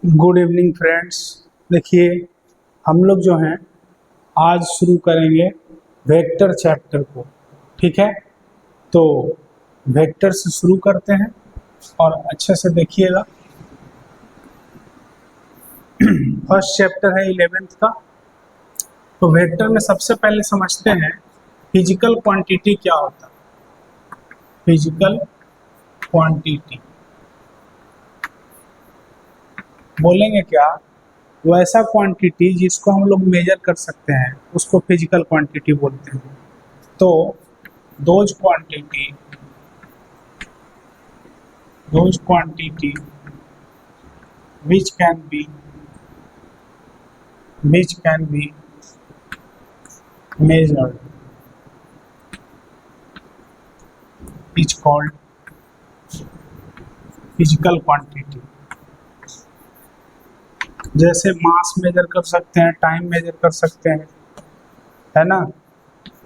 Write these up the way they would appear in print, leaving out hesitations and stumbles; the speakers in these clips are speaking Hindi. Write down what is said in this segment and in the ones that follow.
Good evening friends. देखिए हम लोग जो हैं आज शुरू करेंगे वेक्टर चैप्टर को। ठीक है, तो वेक्टर से शुरू करते हैं और अच्छे से देखिएगा। फर्स्ट चैप्टर है 11th का। तो वेक्टर में सबसे पहले समझते हैं फिजिकल क्वांटिटी क्या होता है। फिजिकल क्वांटिटी बोलेंगे क्या? वैसा क्वांटिटी जिसको हम लोग मेजर कर सकते हैं उसको फिजिकल क्वांटिटी बोलते हैं। तो those quantity which can be measured is called physical quantity. जैसे मास मेजर कर सकते हैं, टाइम मेजर कर सकते हैं, है ना,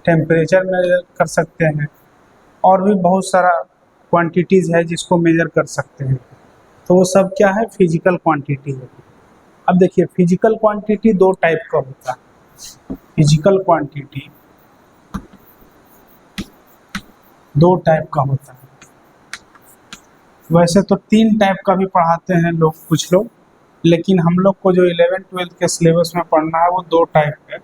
टेम्परेचर मेजर कर सकते हैं, और भी बहुत सारा क्वांटिटीज़ है जिसको मेजर कर सकते हैं। तो वो सब क्या है? फिजिकल क्वांटिटी है। अब देखिए फिजिकल क्वांटिटी दो टाइप का होता है। फिजिकल क्वांटिटी दो टाइप का होता है। वैसे तो तीन टाइप का भी पढ़ाते हैं लोग, कुछ लोग, लेकिन हम लोग को जो 11th-12th के सिलेबस में पढ़ना है वो दो टाइप है।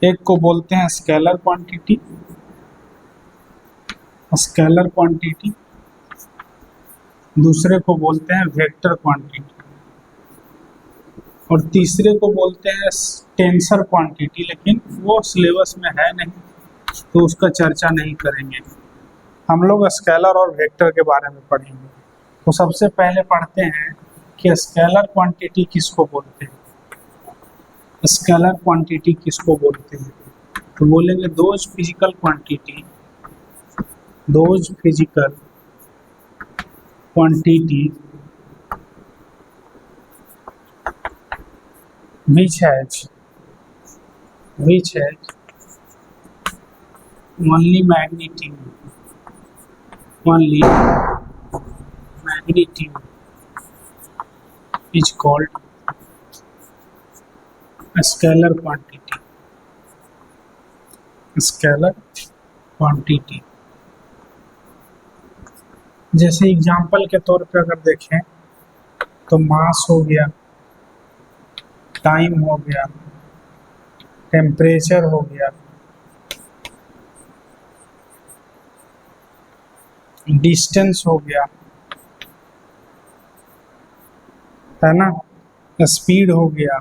एक को बोलते हैं स्केलर क्वांटिटी, दूसरे को बोलते हैं वेक्टर क्वांटिटी, और तीसरे को बोलते हैं टेंसर क्वांटिटी। लेकिन वो सिलेबस में है नहीं तो उसका चर्चा नहीं करेंगे। हम लोग स्केलर और वेक्टर के बारे में पढ़ेंगे। तो सबसे पहले पढ़ते हैं कि स्केलर क्वांटिटी किसको बोलते हैं। स्केलर क्वांटिटी किसको बोलते हैं? तो बोलेंगे those physical quantity which has only magnitude is called scalar quantity। जैसे एग्जाम्पल के तौर पे अगर देखें तो मास हो गया, टाइम हो गया, टेम्परेचर हो गया, डिस्टेंस हो गया, है ना, स्पीड हो गया,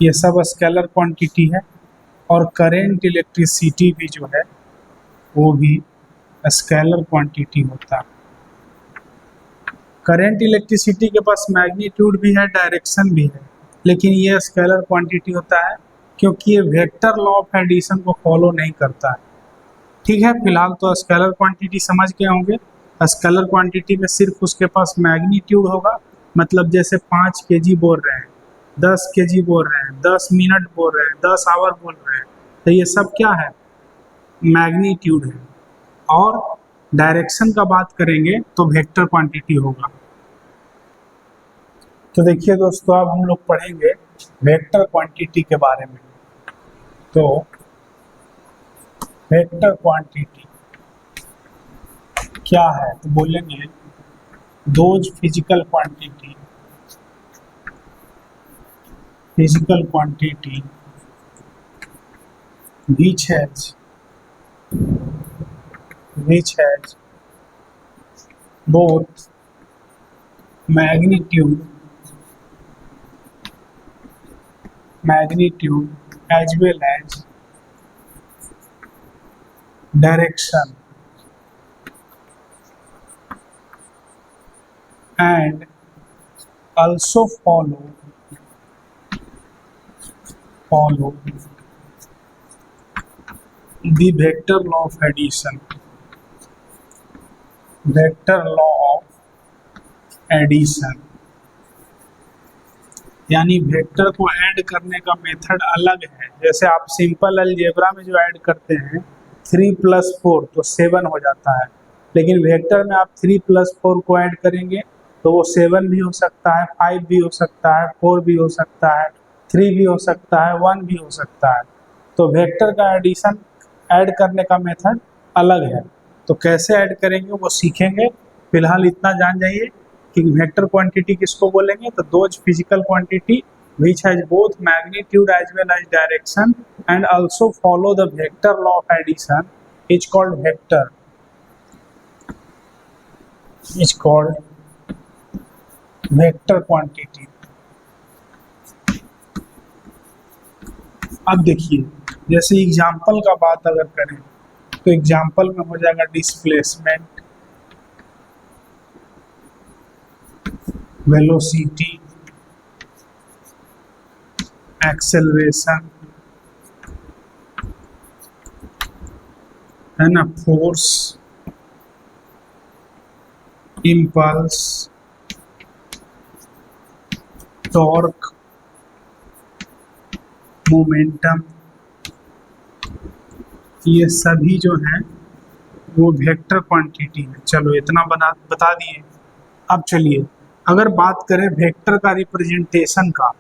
ये सब स्केलर क्वांटिटी है। और करेंट इलेक्ट्रिसिटी भी जो है वो भी स्केलर क्वांटिटी होता है। करेंट इलेक्ट्रिसिटी के पास मैग्नीट्यूड भी है, डायरेक्शन भी है, लेकिन ये स्केलर क्वांटिटी होता है क्योंकि ये वेक्टर लॉ ऑफ एडिशन को फॉलो नहीं करता है। ठीक है, फिलहाल तो स्केलर क्वांटिटी समझ के होंगे। स्केलर क्वांटिटी में सिर्फ उसके पास मैग्नीट्यूड होगा, मतलब जैसे 5 kg बोल रहे हैं, 10 kg बोल रहे हैं, 10 मिनट बोल रहे हैं, 10 आवर बोल रहे हैं, तो ये सब क्या है? मैग्नीट्यूड है। और डायरेक्शन का बात करेंगे तो वेक्टर क्वांटिटी होगा। तो देखिए दोस्तों, अब हम लोग पढ़ेंगे वेक्टर क्वांटिटी के बारे में। तो वेक्टर क्वांटिटी क्या है? तो बोलेंगे those physical quantity which has both magnitude as well as direction and also follow the vector law of addition। यानी वेक्टर को ऐड करने का मेथड अलग है। जैसे आप सिंपल अलजेब्रा में जो ऐड करते हैं 3 + 4 तो 7 हो जाता है, लेकिन वेक्टर में आप 3 + 4 को ऐड करेंगे तो वो 7 भी हो सकता है, 5 भी हो सकता है, 4 भी हो सकता है, 3 भी हो सकता है, 1 भी हो सकता है। तो वेक्टर का एडिशन ऐड करने का मेथड अलग है, तो कैसे ऐड करेंगे वो सीखेंगे। फिलहाल इतना जान जाइए कि वेक्टर क्वांटिटी किसको बोलेंगे, तो those physical quantity which has both magnitude as well as direction and also follow the vector law of addition is called vector, is called vector quantity। अब देखिए, जैसे एग्जाम्पल का बात अगर करें तो एग्जाम्पल में हो जाएगा डिस्प्लेसमेंट, वेलोसिटी, एक्सेलरेशन, है ना, फोर्स, इम्पल्स, टॉर्क, मोमेंटम, ये सभी जो हैं वो वेक्टर क्वांटिटी है। चलो इतना बता दिए। अब चलिए अगर बात करें वेक्टर का रिप्रेजेंटेशन का,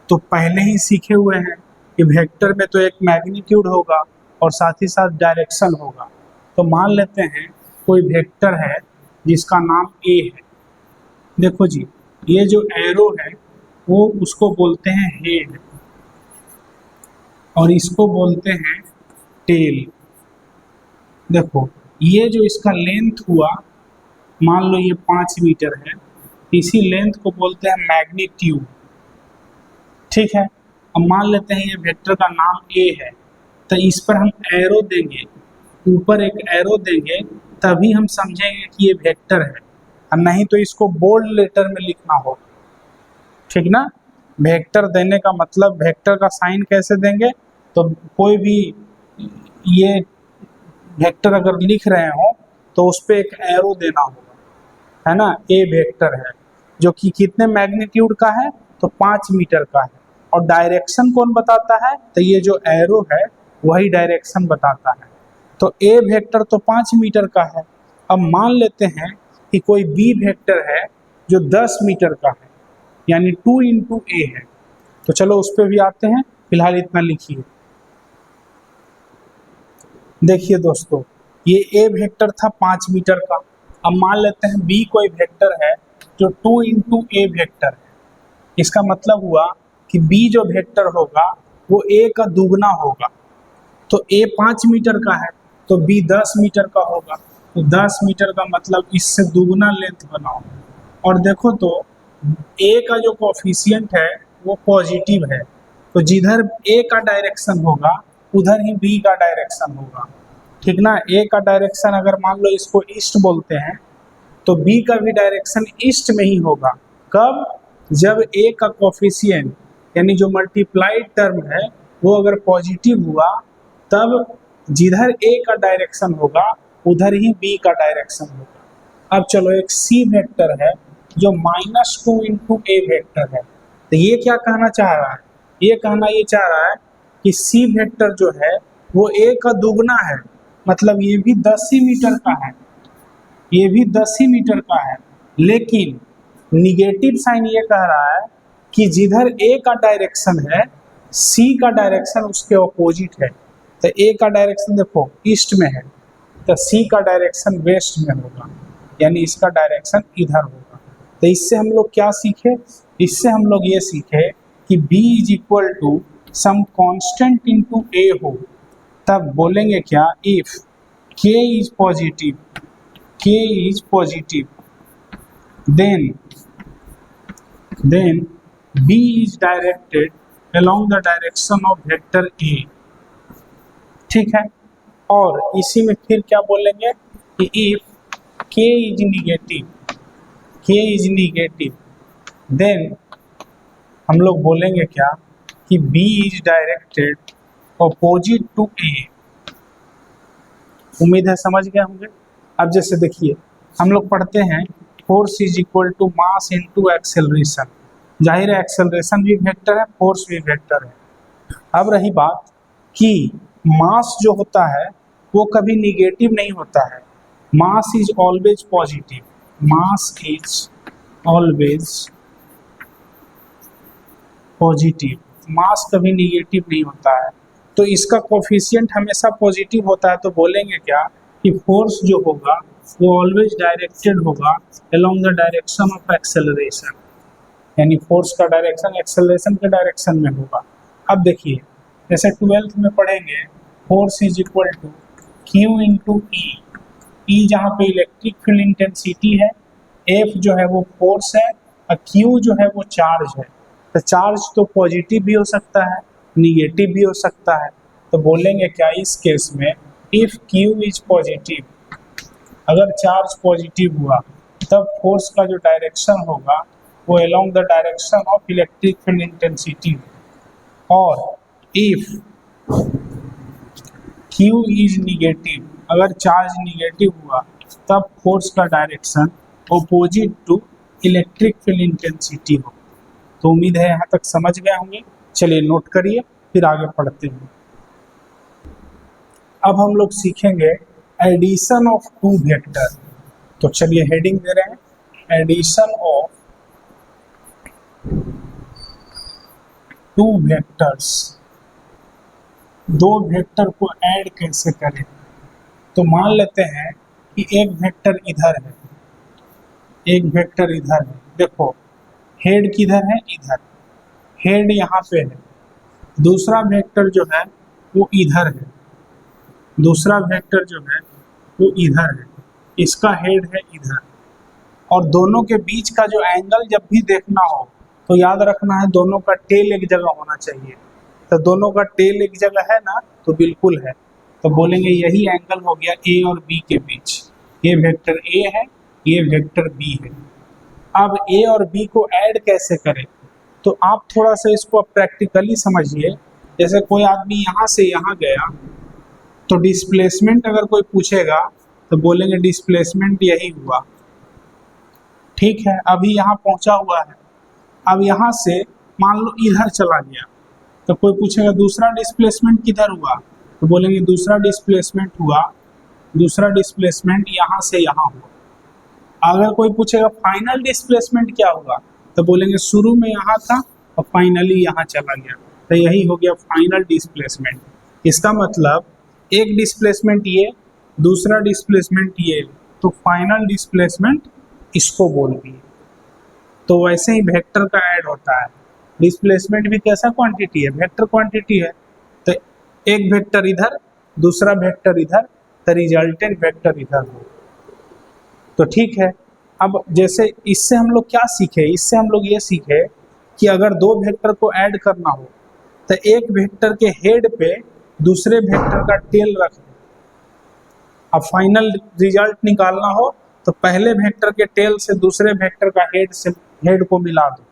तो पहले ही सीखे हुए हैं कि वेक्टर में तो एक मैग्नीट्यूड होगा और साथ ही साथ डायरेक्शन होगा। तो मान लेते हैं कोई वेक्टर है जिसका नाम ए है। देखो जी, ये जो एरो है वो उसको बोलते हैं हेड और इसको बोलते हैं टेल। देखो ये जो इसका लेंथ हुआ, मान लो ये 5 मीटर है, इसी लेंथ को बोलते हैं मैग्नीट्यूड। ठीक है, अब मान लेते हैं ये वेक्टर का नाम ए है, तो इस पर हम एरो देंगे, ऊपर एक एरो देंगे, तभी हम समझेंगे कि ये वेक्टर है, और नहीं तो इसको बोल्ड लेटर में लिखना होगा। ठीक ना, वेक्टर देने का मतलब वेक्टर का साइन कैसे देंगे, तो कोई भी ये वेक्टर अगर लिख रहे हो तो उस पर एक एरो देना होगा, है ना। ए वेक्टर है जो कि कितने मैग्नीट्यूड का है, तो 5 मीटर का है। और डायरेक्शन कौन बताता है, तो ये जो एरो है वही डायरेक्शन बताता है। तो ए वेक्टर तो 5 मीटर का है। अब मान लेते हैं कि कोई बी वेक्टर है जो 10 मीटर का है, यानी 2 इंटू ए है। तो चलो उस पर भी आते हैं, फिलहाल इतना लिखिए। देखिए दोस्तों, ये ए वेक्टर था 5 मीटर का। अब मान लेते हैं बी कोई वेक्टर है जो 2 इंटू ए वेक्टर है। इसका मतलब हुआ कि बी जो वेक्टर होगा वो ए का दुगना होगा। तो ए 5 मीटर का है तो बी 10 मीटर का होगा, तो 10 मीटर का मतलब इससे दुगना लेंथ बनाओ। और देखो तो ए का जो कोफिशिएंट है वो पॉजिटिव है, तो जिधर ए का डायरेक्शन होगा उधर ही बी का डायरेक्शन होगा। ठीक ना, ए का डायरेक्शन अगर मान लो इसको ईस्ट बोलते हैं, तो बी का भी डायरेक्शन ईस्ट में ही होगा। कब, जब ए का कोफिशिएंट यानी जो मल्टीप्लाइड टर्म है वो अगर पॉजिटिव हुआ, तब जिधर ए का डायरेक्शन होगा उधर ही बी का डायरेक्शन होगा। अब चलो एक सी वेक्टर है जो -2 इंटू ए वेक्टर है। तो ये क्या कहना चाह रहा है, ये कहना ये चाह रहा है कि सी वेक्टर जो है वो ए का दुगना है, मतलब ये भी 10 ही मीटर का है, ये भी 10 ही मीटर का है। लेकिन निगेटिव साइन ये कह रहा है कि जिधर ए का डायरेक्शन है सी का डायरेक्शन उसके अपोजिट है। तो ए का डायरेक्शन देखो ईस्ट में है, तो सी का डायरेक्शन वेस्ट में होगा, यानी इसका डायरेक्शन इधर होगा। तो इससे हम लोग क्या सीखे, इससे हम लोग ये सीखे कि B is equal to some constant into a हो, तब बोलेंगे क्या, if K is positive, K is positive, then B is directed along the direction of vector A। ठीक है, और इसी में फिर क्या बोलेंगे कि if K is negative, then हम लोग बोलेंगे क्या कि B is directed opposite to A। उम्मीद है समझ गए होंगे। अब जैसे देखिए हम लोग पढ़ते हैं force is equal to mass into acceleration. जाहिर है एक्सेलरेशन भी वेक्टर है, फोर्स भी वेक्टर है। अब रही बात कि मास जो होता है वो कभी निगेटिव नहीं होता है, mass is always positive, mass is always positive, mass कभी निगेटिव नहीं होता है, तो इसका कोफिशिएंट हमेशा पॉजिटिव होता है, तो बोलेंगे क्या कि फोर्स जो होगा वो ऑलवेज डायरेक्टेड होगा along the direction of acceleration, यानी फोर्स का डायरेक्शन एक्सेलरेशन के डायरेक्शन में होगा। अब देखिए जैसे 12th में पढ़ेंगे force is equal to q into E, E जहाँ पे इलेक्ट्रिक फील्ड इंटेंसिटी है, एफ जो है वो फोर्स है और क्यू जो है वो चार्ज है। तो चार्ज तो पॉजिटिव भी हो सकता है निगेटिव भी हो सकता है, तो बोलेंगे क्या इस केस में इफ क्यू इज पॉजिटिव, अगर चार्ज पॉजिटिव हुआ तब फोर्स का जो डायरेक्शन होगा वो along the direction of electric field intensity, और इफ क्यू इज निगेटिव, अगर चार्ज निगेटिव हुआ तब फोर्स का direction opposite to electric field intensity हो। तो उम्मीद है यहाँ तक समझ गए होंगे। चलिए नोट करिए फिर आगे पढ़ते हैं। अब हम लोग सीखेंगे एडिशन ऑफ टू वेक्टर, तो चलिए हेडिंग दे रहे हैं एडिशन ऑफ टू वेक्टर्स, दो वेक्टर को ऐड कैसे करें। तो मान लेते हैं कि एक वेक्टर इधर है, एक वेक्टर इधर है, देखो हेड किधर है इधर, हेड यहाँ पे है, दूसरा वेक्टर जो है वो इधर है, दूसरा वेक्टर जो है वो इधर है, इसका हेड है इधर, और दोनों के बीच का जो एंगल जब भी देखना हो तो याद रखना है दोनों का टेल एक जगह होना चाहिए। तो दोनों का टेल एक जगह है ना, तो बिल्कुल है, तो बोलेंगे यही एंगल हो गया ए और बी के बीच, ये वेक्टर ए है ये वेक्टर बी है। अब ए और बी को ऐड कैसे करें, तो आप थोड़ा सा इसको प्रैक्टिकली समझिए। जैसे कोई आदमी यहाँ से यहाँ गया तो डिस्प्लेसमेंट अगर कोई पूछेगा तो बोलेंगे डिस्प्लेसमेंट यही हुआ, ठीक है, अभी यहाँ पहुँचा हुआ है, अब यहाँ से मान लो इधर चला गया, तो कोई पूछेगा दूसरा डिस्प्लेसमेंट किधर हुआ, तो बोलेंगे दूसरा डिस्प्लेसमेंट हुआ, दूसरा डिस्प्लेसमेंट यहाँ से यहाँ हुआ। अगर कोई पूछेगा फाइनल डिस्प्लेसमेंट क्या हुआ, तो बोलेंगे शुरू में यहाँ था और फाइनली यहाँ चला गया, तो यही हो गया फाइनल डिस्प्लेसमेंट। इसका मतलब एक डिस्प्लेसमेंट ये, दूसरा डिस्प्लेसमेंट ये, तो फाइनल डिस्प्लेसमेंट इसको बोल दिए। तो वैसे ही वेक्टर का ऐड होता है, डिस्प्लेसमेंट भी कैसा क्वांटिटी है, वेक्टर क्वांटिटी है, तो एक वेक्टर इधर दूसरा वेक्टर इधर, तो रिजल्टेंट वेक्टर इधर हो। तो ठीक है, अब जैसे इससे हम लोग क्या सीखे, इससे हम लोग ये सीखे कि अगर दो वेक्टर को ऐड करना हो तो एक वेक्टर के हेड पे दूसरे वेक्टर का टेल रख दो, अब फाइनल रिजल्ट निकालना हो तो पहले वेक्टर के टेल से दूसरे वेक्टर का हेड को मिला दो,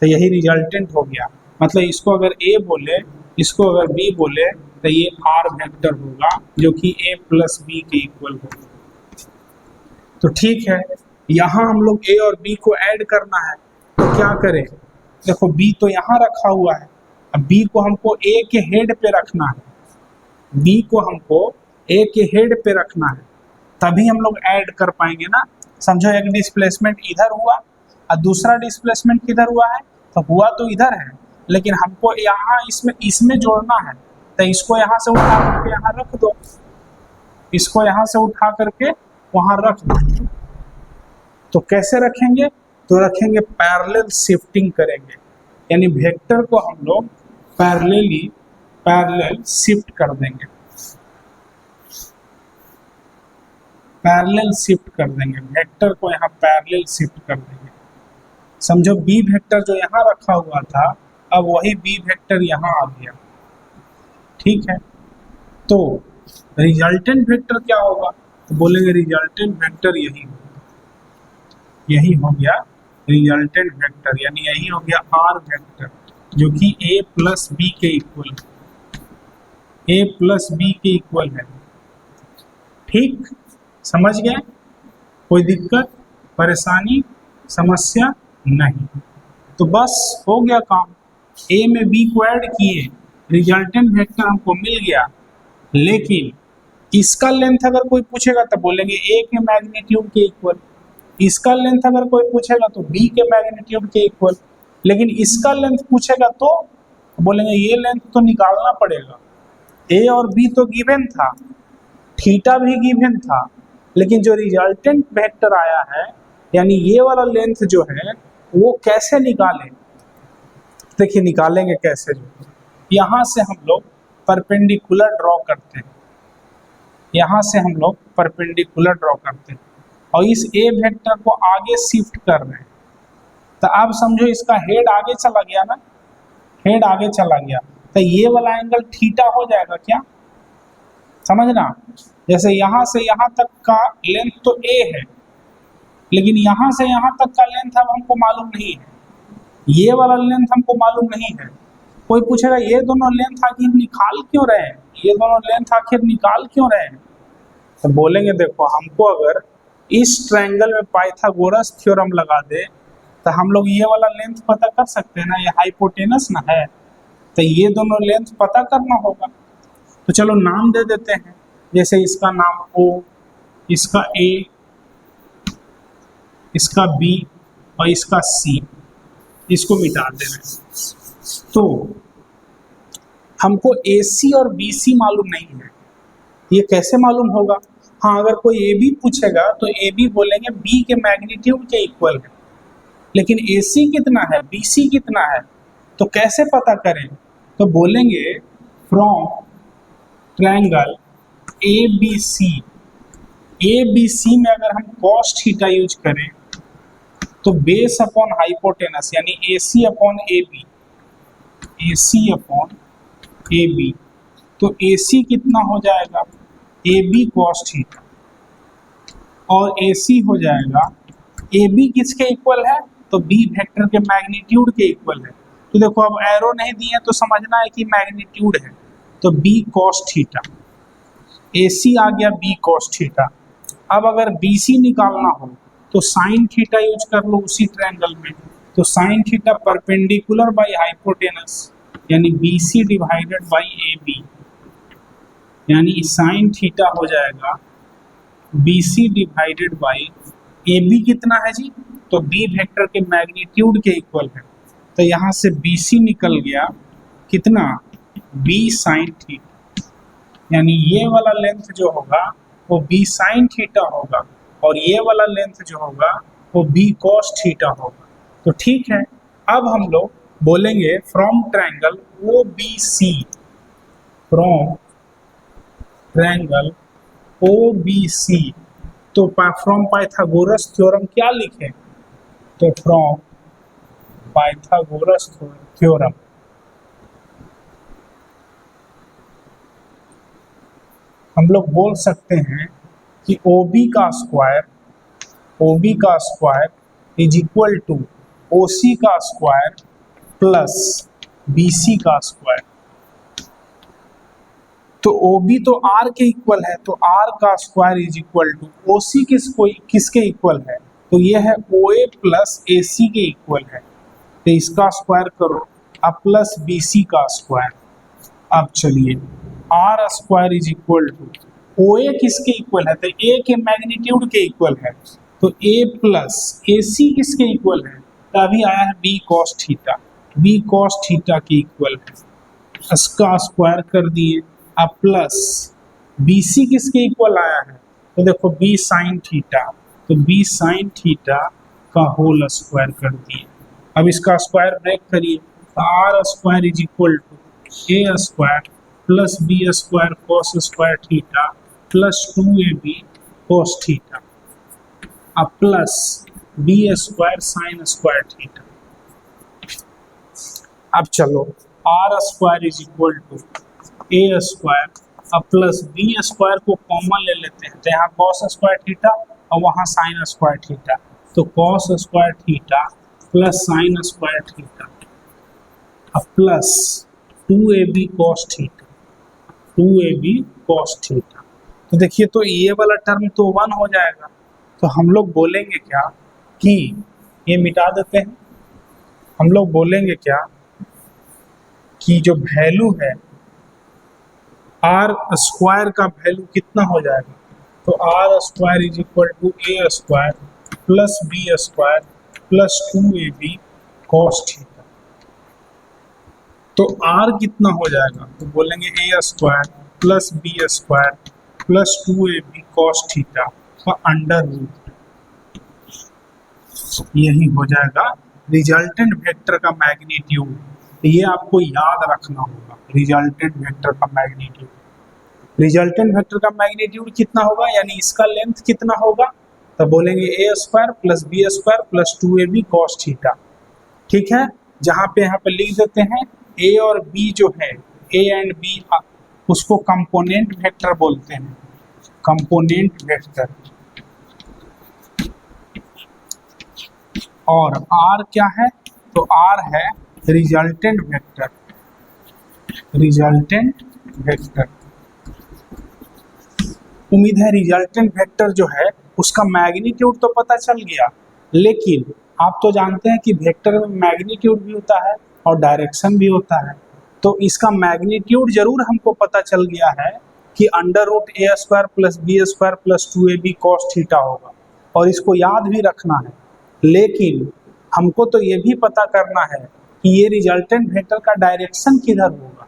तो यही रिजल्टेंट हो गया। मतलब इसको अगर ए बोले इसको अगर बी बोले तो ये आर वेक्टर होगा जो कि ए प्लस बी के इक्वल होगा। तो ठीक है, यहाँ हम लोग ए और बी को ऐड करना है, तो क्या करें, देखो बी तो यहाँ रखा हुआ है, अब बी को हमको ए के हेड पे रखना है, बी को हमको ए के हेड पे रखना है, तभी हम लोग ऐड कर पाएंगे ना। समझो एक डिस्प्लेसमेंट इधर हुआ और दूसरा डिस्प्लेसमेंट किधर हुआ है, तो हुआ तो इधर है लेकिन हमको यहाँ इसमें जोड़ना है, तो इसको यहाँ से उठा करके यहाँ रख दो, इसको यहाँ से उठा करके वहाँ रख दो। तो कैसे रखेंगे, तो रखेंगे पैरेलल शिफ्टिंग करेंगे, यानी वेक्टर को हम लोग पैरेलल शिफ्ट कर देंगे, पैरेलल शिफ्ट कर देंगे, वेक्टर को यहाँ पैरेलल शिफ्ट कर देंगे। समझो बी वेक्टर जो यहाँ रखा हुआ था अब वही बी वेक्टर यहाँ आ गया, ठीक है, तो रिजल्टेंट वेक्टर क्या होगा, तो बोलेंगे रिजल्टेंट वेक्टर यही हो गया रिजल्टेंट वेक्टर, यानी यही हो गया आर वेक्टर जो कि ए प्लस बी के इक्वल है, ए प्लस बी के इक्वल है। ठीक, समझ गए, कोई दिक्कत परेशानी समस्या नहीं, तो बस हो गया काम। ए में बी को ऐड किए, रिजल्टेंट वेक्टर हमको मिल गया, लेकिन इसका लेंथ अगर कोई पूछेगा तो बोलेंगे ए के मैग्नीट्यूड के इक्वल, इसका लेंथ अगर कोई पूछेगा तो बी के मैग्नीट्यूड के इक्वल, लेकिन इसका लेंथ पूछेगा तो बोलेंगे ये लेंथ तो निकालना पड़ेगा। ए और बी तो गिवन था, थीटा भी गिवन था, लेकिन जो रिजल्टेंट वेक्टर आया है यानी ये वाला लेंथ जो है वो कैसे निकालें। देखिए निकालेंगे कैसे, जो यहाँ से हम लोग परपेंडिकुलर ड्रॉ करते हैं, यहाँ से हम लोग परपेंडिकुलर ड्रॉ करते हैं और इस ए वेक्टर को आगे शिफ्ट कर रहे हैं। तो आप समझो इसका हेड आगे चला गया ना, हेड आगे चला गया तो ये वाला एंगल थीटा हो जाएगा क्या, समझना। जैसे यहाँ से यहाँ तक का लेंथ तो ए है, लेकिन यहाँ से यहाँ तक का लेंथ अब हमको मालूम नहीं है, ये वाला लेंथ हमको मालूम नहीं है। कोई पूछेगा ये दोनों लेंथ आखिर निकाल क्यों रहे हैं, ये दोनों लेंथ आखिर निकाल क्यों रहे हैं, तो बोलेंगे देखो हमको अगर इस ट्रायंगल में पाइथागोरस थ्योरम लगा दे तो हम लोग ये वाला लेंथ पता कर सकते हैं ना, ये हाइपोटेनस ना है, तो ये दोनों लेंथ पता करना होगा। तो चलो नाम दे देते हैं, जैसे इसका नाम O, इसका A, इसका B और इसका C, इसको मिटा देना। तो हमको AC और BC मालूम नहीं है, ये कैसे मालूम होगा। हाँ अगर कोई AB पूछेगा तो AB बोलेंगे B के मैग्नीट्यूड के इक्वल है, लेकिन AC कितना है BC कितना है तो कैसे पता करें, तो बोलेंगे फ्रॉम ट्रायंगल ABC, ABC में अगर हम cos थीटा यूज करें तो बेस अपॉन हाइपोटेनस यानी AC upon AB, AC upon AB, तो AC कितना हो जाएगा AB cos थीटा और AC हो जाएगा AB किसके इक्वल है तो B वेक्टर के मैग्नीट्यूड के इक्वल है। तो देखो अब एरो नहीं दिए तो समझना है कि मैग्नीट्यूड है, तो B cos थीटा, AC आ गया B cos थीटा। अब अगर BC निकालना हो तो साइन थीटा यूज कर लो उसी ट्रायंगल में, तो sine theta perpendicular by hypotenuse यानी BC डिवाइडेड बाय AB, यानी साइन थीटा हो जाएगा BC डिवाइडेड बाय AB कितना है जी, तो B वेक्टर के मैग्नीट्यूड के इक्वल है। तो यहाँ से BC निकल गया कितना B साइन थीटा, यानी ये वाला लेंथ जो होगा वो B साइन थीटा होगा और ये वाला लेंथ जो होगा वो B cos थीटा होगा। तो ठीक है, अब हम लोग बोलेंगे from triangle OBC, from triangle OBC, तो फ्रॉम पाइथागोरस थ्योरम क्या लिखें, तो फ्रॉम पाइथागोरस थ्योरम हम लोग बोल सकते हैं कि OB का square is equal to OC का स्क्वायर प्लस BC का स्क्वायर। तो OB तो R के इक्वल है, तो R का square is equal to OC किसके इक्वल है, तो ये है OA प्लस AC के इक्वल है, तो इसका स्क्वायर करो अब प्लस BC का स्क्वायर। अब चलिए R square is equal to OA किसके इक्वल है, तो A के मैग्नीट्यूड के इक्वल है, तो A प्लस AC किसके इक्वल है, तो अभी आया है B cos theta, B cos theta के इक्वल है, इसका स्क्वायर कर दिए। अब प्लस BC किसके इक्वल आया है, तो देखो B साइन थीटा, तो B साइन थीटा का होल स्क्वायर कर दिए। अब इसका स्क्वायर ब्रेक करिए, तो R square is equal to A square plus B square cos square theta plus 2AB cos theta, अब plus B square sine square theta. अब चलो R square is equal to A square अब प्लस B स्क्वायर को कॉमन ले लेते हैं, तो यहाँ cos स्क्वायर थीटा और वहाँ साइन स्क्वायर थीटा, तो cos square theta plus sine square theta अब plus 2AB cos theta, 2AB cos theta. तो देखिए तो ये वाला टर्म तो 1 हो जाएगा, तो हम लोग बोलेंगे क्या कि ये मिटा देते हैं, हम लोग बोलेंगे क्या कि जो वैल्यू है R स्क्वायर का वैल्यू कितना हो जाएगा, तो R square is equal to A square plus B square plus 2ab cos theta. तो r कितना हो जाएगा, तो बोलेंगे a square plus B square plus 2ab cos theta का अंडर रूट, यही हो जाएगा रिजल्टेंट वेक्टर का मैग्नीट्यूड। ये आपको याद रखना होगा, रिजल्टेंट वेक्टर का मैग्नीट्यूड। रिजल्टेंट वेक्टर का मैग्नीट्यूड कितना होगा, यानी इसका लेंथ कितना होगा, तो बोलेंगे a square plus B square plus 2ab cos theta. ठीक है, जहाँ पे यहाँ पे लिख देते हैं a और b जो है, a एंड b उसको कंपोनेंट वेक्टर बोलते हैं, कंपोनेंट वेक्टर। और r क्या है, तो r है रिजल्टेंट वेक्टर, रिजल्टेंट वेक्टर। उम्मीद है रिजल्टेंट वेक्टर जो है उसका मैग्नीट्यूड तो पता चल गया, लेकिन आप तो जानते हैं कि वेक्टर में मैग्नीट्यूड भी होता है और डायरेक्शन भी होता है। तो इसका मैग्नीट्यूड जरूर हमको पता चल गया है कि under root a square plus B square plus 2ab cos theta होगा, और इसको याद भी रखना है। लेकिन हमको तो ये भी पता करना है कि ये रिजल्टेंट वेक्टर का डायरेक्शन किधर होगा।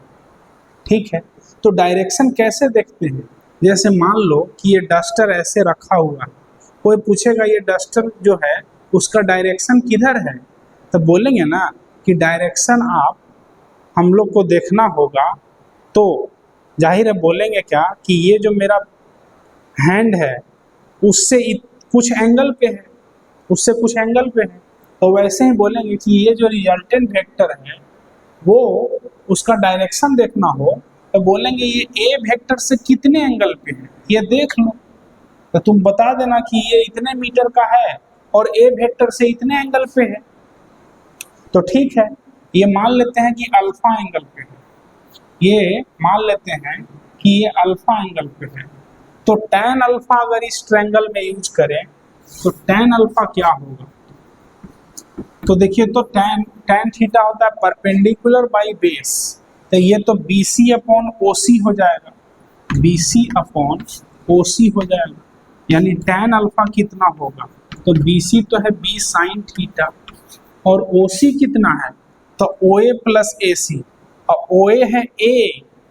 ठीक है, तो डायरेक्शन कैसे देखते हैं, जैसे मान लो कि ये डस्टर ऐसे रखा हुआ है, कोई पूछेगा ये डस्टर जो है उसका डायरेक्शन किधर है, तो बोलेंगे ना कि डायरेक्शन आप हम लोग को देखना होगा। तो जाहिर है बोलेंगे क्या कि ये जो मेरा हैंड है उससे कुछ एंगल पे है, उससे कुछ एंगल पे है। तो वैसे ही बोलेंगे कि ये जो रिजल्टेंट वेक्टर है वो उसका डायरेक्शन देखना हो, तो बोलेंगे ये ए वेक्टर से कितने एंगल पे है ये देख लो, तो तुम बता देना कि ये इतने मीटर का है और ए वेक्टर से इतने एंगल पे है। तो ठीक है, ये मान लेते हैं कि अल्फा एंगल पे है, ये मान लेते हैं कि ये अल्फा एंगल पे है। तो tan अल्फा अगर इस ट्रायंगल में यूज करें तो tan अल्फा क्या होगा, तो देखिए तो tan थीटा होता है परपेंडिकुलर बाई बेस, तो ये तो BC अपॉन OC हो जाएगा, BC अपॉन OC हो जाएगा। यानी tan अल्फा कितना होगा, तो BC तो है B साइन थीटा और OC कितना है, तो OA प्लस AC, और OA है A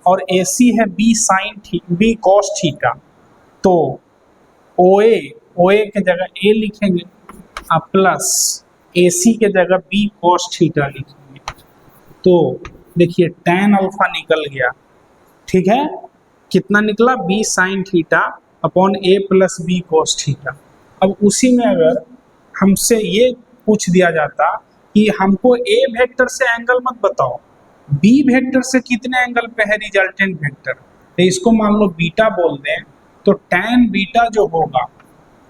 और AC है B sine B cos theta. तो OA के जगह A लिखेंगे और प्लस AC के जगह B कॉस थीटा लिखेंगे। तो देखिए tan अल्फा निकल गया, ठीक है, कितना निकला, B sine theta upon A plus B cos theta. अब उसी में अगर हमसे ये पूछ दिया जाता कि हमको A वेक्टर से एंगल मत बताओ, B वेक्टर से कितने एंगल पे है रिजल्टेंट वेक्टर, तो इसको मान लो बीटा बोल दें, तो tan बीटा जो होगा,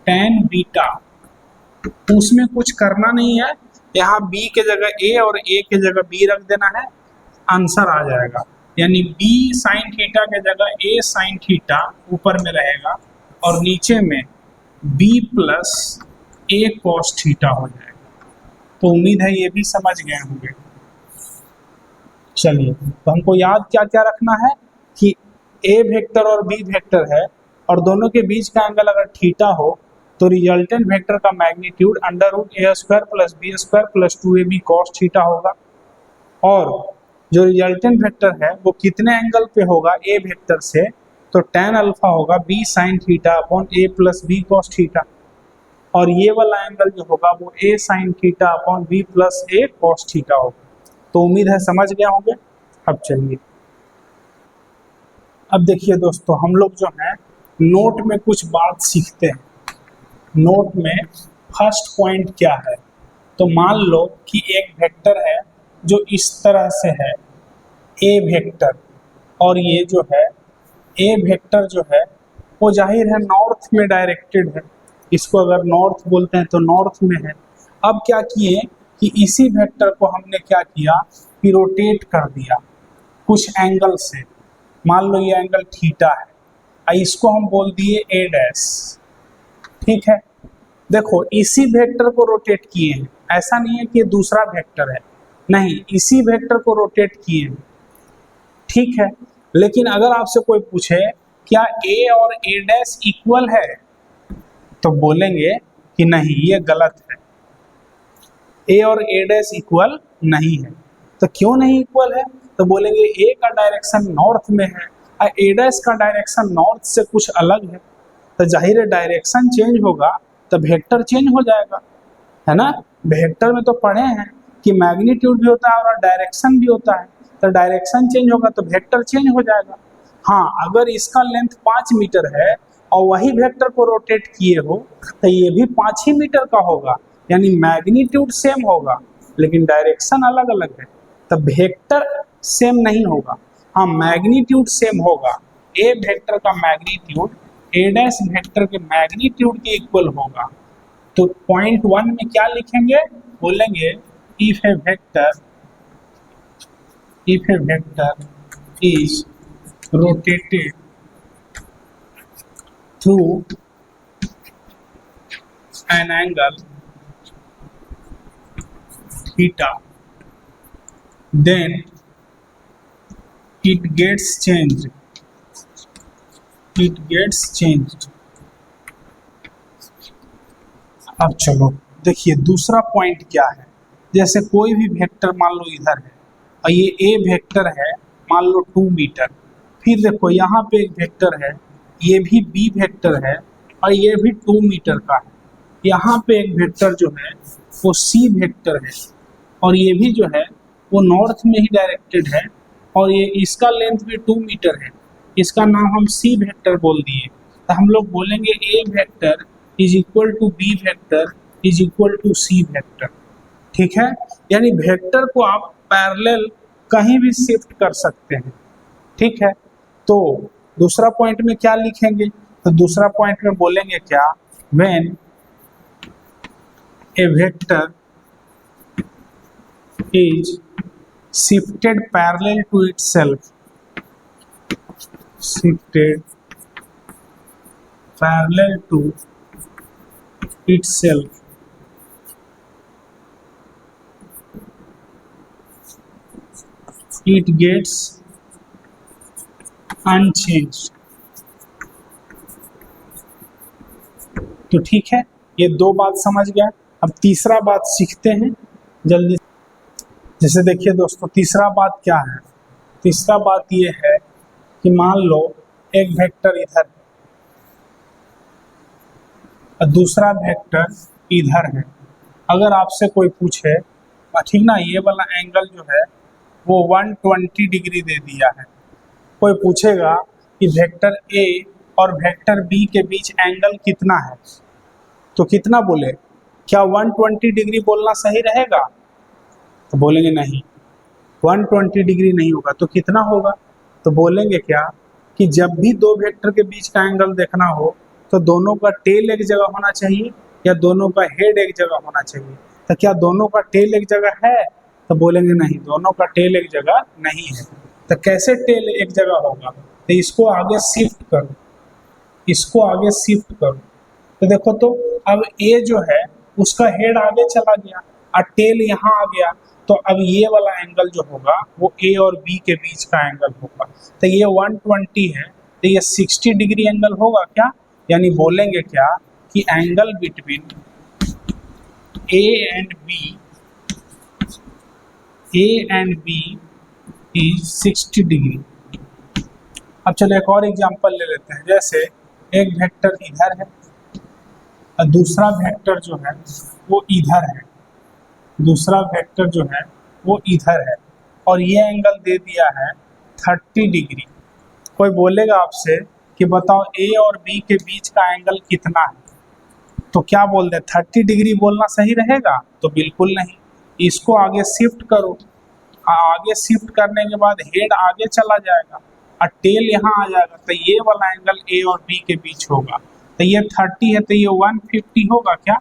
tan बीटा, उसमें कुछ करना नहीं है, यहाँ B के जगह A और A के जगह B रख देना है, आंसर आ जाएगा। यानी B साइन थीटा के जगह A साइन थीटा ऊपर में रहेगा और नीचे में B plus A cos theta हो जाएगा। तो उम्मीद है ये भी समझ गए होंगे। चलिए, तो हमको याद क्या क्या रखना है कि A वेक्टर और B वेक्टर है और दोनों के बीच का एंगल अगर थीटा हो तो रिजल्टेंट वेक्टर का magnitude under root A square plus B square plus 2AB cos theta होगा। और जो रिजल्टेंट वेक्टर है वो कितने एंगल पे होगा A वेक्टर से, तो tan अल्फा होगा B sine theta upon A plus B cos theta, और ये वाला एंगल जो होगा वो A sine theta upon B plus A cos theta होगा। तो उम्मीद है समझ गए होंगे। अब चलिए, अब देखिए दोस्तों, हम लोग जो है नोट में कुछ बात सीखते हैं। नोट में फर्स्ट पॉइंट क्या है, तो मान लो कि एक वेक्टर है जो इस तरह से है A वेक्टर, और ये जो है A वेक्टर जो है वो जाहिर है नॉर्थ में डायरेक्टेड है, इसको अगर नॉर्थ बोलते हैं तो नॉर्थ में है। अब क्या किए कि इसी वेक्टर को हमने क्या किया कि रोटेट कर दिया कुछ एंगल से, मान लो ये एंगल थीटा है, इसको हम बोल दिए A डैश। ठीक है, देखो इसी वेक्टर को रोटेट किए हैं, ऐसा नहीं है कि ये दूसरा वेक्टर है, नहीं, इसी वेक्टर को रोटेट किए हैं। ठीक है, लेकिन अगर आपसे कोई पूछे क्या A और A डैश इक्वल है, तो बोलेंगे कि नहीं ये गलत है, ए और ए डैश इक्वल नहीं है। तो क्यों नहीं इक्वल है? तो बोलेंगे ए का डायरेक्शन नॉर्थ में है और ए डैश का डायरेक्शन नॉर्थ से कुछ अलग है, तो जाहिर है डायरेक्शन चेंज होगा तो वेक्टर चेंज हो जाएगा, है ना। वेक्टर में तो पढ़े हैं कि मैग्नीट्यूड भी होता है और डायरेक्शन भी होता है, तो डायरेक्शन चेंज होगा तो वेक्टर चेंज हो जाएगा। हाँ, अगर इसका लेंथ 5 मीटर है और वही वेक्टर को रोटेट किए हो तो ये भी 5 ही मीटर का होगा, यानी मैग्नीट्यूड सेम होगा लेकिन डायरेक्शन अलग अलग है, तो वेक्टर सेम नहीं होगा। हाँ, मैग्नीट्यूड सेम होगा, ए वेक्टर का मैग्नीट्यूड ए डैश वेक्टर के मैग्नीट्यूड के इक्वल होगा। तो पॉइंट 1 में क्या लिखेंगे? बोलेंगे if A vector is rotated through an angle theta, then it gets changed. अब चलो देखिए दूसरा पॉइंट क्या है। जैसे कोई भी वेक्टर मान लो इधर है और ये ए वेक्टर है मान लो 2 मीटर, फिर देखो यहाँ पे एक वेक्टर है, ये भी बी वेक्टर है और ये भी 2 मीटर का है। यहाँ पे एक वेक्टर जो है वो सी वेक्टर है और ये भी जो है वो नॉर्थ में ही डायरेक्टेड है और ये इसका लेंथ भी 2 मीटर है, इसका नाम हम सी वेक्टर बोल दिए। तो हम लोग बोलेंगे A vector is equal to B vector is equal to C vector, ठीक है। यानी वेक्टर को आप पैरेलल कहीं भी शिफ्ट कर सकते हैं, ठीक है। तो दूसरा पॉइंट में क्या लिखेंगे? तो दूसरा पॉइंट में बोलेंगे क्या? When A vector is shifted parallel to itself, it gets unchanged। तो ठीक है, ये दो बात समझ गया। अब तीसरा बात सीखते हैं जल्दी। जैसे देखिए दोस्तों, तीसरा बात क्या है? तीसरा बात ये है कि मान लो एक वेक्टर इधर है और दूसरा वेक्टर इधर है। अगर आपसे कोई पूछे, ठीक ना, ये वाला एंगल जो है वो 120 डिग्री दे दिया है, कोई पूछेगा कि वेक्टर ए और वेक्टर बी के बीच एंगल कितना है, तो कितना बोले? क्या 120 डिग्री बोलना सही रहेगा? तो बोलेंगे नहीं, 120 डिग्री नहीं होगा। तो कितना होगा? तो बोलेंगे क्या कि जब भी दो वेक्टर के बीच का एंगल देखना हो तो दोनों का टेल एक जगह होना चाहिए या दोनों का हेड एक जगह होना चाहिए। तो क्या दोनों का टेल एक जगह है? तो बोलेंगे नहीं, दोनों का टेल एक जगह नहीं है। तो कैसे टेल एक जगह होगा? तो इसको आगे शिफ्ट करो, इसको आगे शिफ्ट करो। तो देखो, तो अब ए जो है उसका हेड आगे चला गया और टेल यहाँ आ गया, तो अब ये वाला एंगल जो होगा वो ए और बी के बीच का एंगल होगा। तो ये 120 है तो ये 60 डिग्री एंगल होगा क्या? यानी बोलेंगे क्या कि angle between A and B is 60 degree. अब चलो एक और एग्जांपल ले लेते हैं। जैसे एक वेक्टर इधर है और दूसरा वेक्टर जो है वो इधर है, दूसरा वेक्टर जो है वो इधर है और ये एंगल दे दिया है 30 डिग्री। कोई बोलेगा आपसे कि बताओ ए और बी के बीच का एंगल कितना है, तो क्या बोल दे? 30 डिग्री बोलना सही रहेगा? तो बिल्कुल नहीं, इसको आगे शिफ्ट करो। आगे शिफ्ट करने के बाद हेड आगे चला जाएगा और टेल यहाँ आ जाएगा, तो ये वाला एंगल ए और बी के बीच होगा। तो ये 30 है तो ये 150 होगा क्या?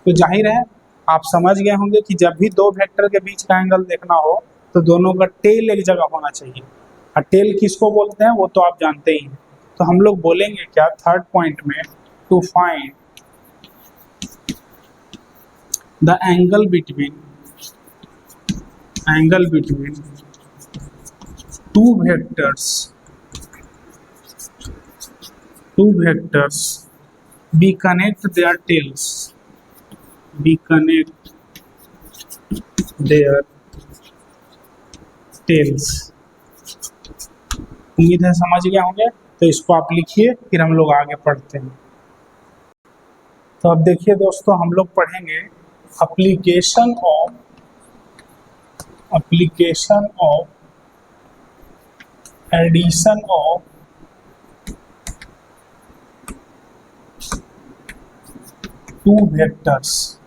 तो जाहिर है आप समझ गए होंगे कि जब भी दो वेक्टर के बीच का एंगल देखना हो तो दोनों का टेल एक जगह होना चाहिए। और टेल किसको बोलते हैं वो तो आप जानते ही हैं। तो हम लोग बोलेंगे क्या थर्ड पॉइंट में, to find the angle between two vectors we connect their tails we connect their tails। उम्मीद है समझ गए होंगे। तो इसको आप लिखिए, फिर हम लोग आगे पढ़ते हैं। तो अब देखिए दोस्तों, हम लोग पढ़ेंगे application of addition of two vectors.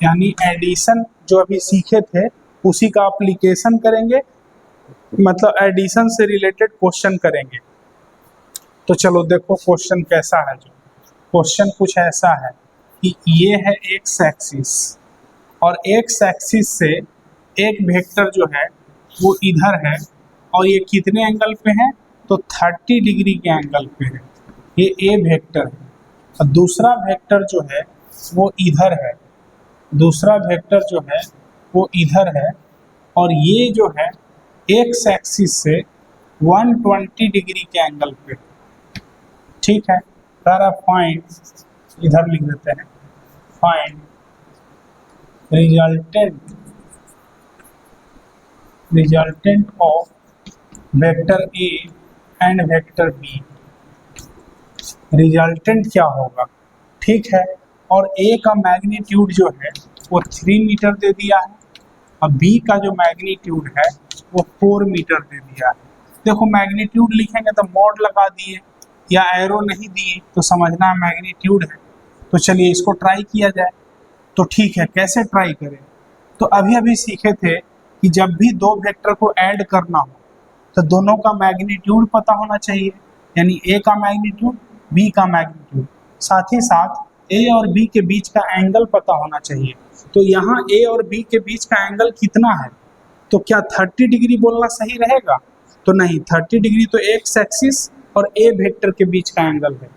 यानी एडिशन जो अभी सीखे थे उसी का एप्लीकेशन करेंगे, मतलब एडिशन से रिलेटेड क्वेश्चन करेंगे। तो चलो देखो क्वेश्चन कैसा है। जो क्वेश्चन कुछ ऐसा है कि ये है एक्स एक्सिस, और एक्स एक्सिस से एक वेक्टर जो है वो इधर है, और ये कितने एंगल पे है? तो 30 डिग्री के एंगल पे है। ये ए वेक्टर है, और दूसरा वेक्टर जो है वो इधर है, दूसरा वेक्टर जो है वो इधर है, और ये जो है एक्स एक्सिस से 120 डिग्री के एंगल पे। ठीक है, सारा फाइंड इधर लिख देते हैं, find resultant of vector A and vector B. Resultant क्या होगा? ठीक है, और ए का मैग्नीट्यूड जो है वो 3 मीटर दे दिया है, और बी का जो मैग्नीट्यूड है वो 4 मीटर दे दिया है। देखो मैग्नीट्यूड लिखेंगे तो मॉड लगा दिए, या एरो नहीं दिए तो समझना मैग्नीट्यूड है। तो चलिए इसको ट्राई किया जाए। तो ठीक है, कैसे ट्राई करें? तो अभी अभी सीखे थे कि जब भी दो वेक्टर को ऐड करना हो तो दोनों का मैग्नीट्यूड पता होना चाहिए, यानी ए का मैग्नीट्यूड, बी का मैग्नीट्यूड, साथ ही साथ ए और बी के बीच का एंगल पता होना चाहिए। तो यहाँ ए और बी के बीच का एंगल कितना है? तो क्या 30 डिग्री बोलना सही रहेगा? तो नहीं, 30 डिग्री तो एक्स एक्सिस और ए वेक्टर के बीच का एंगल है।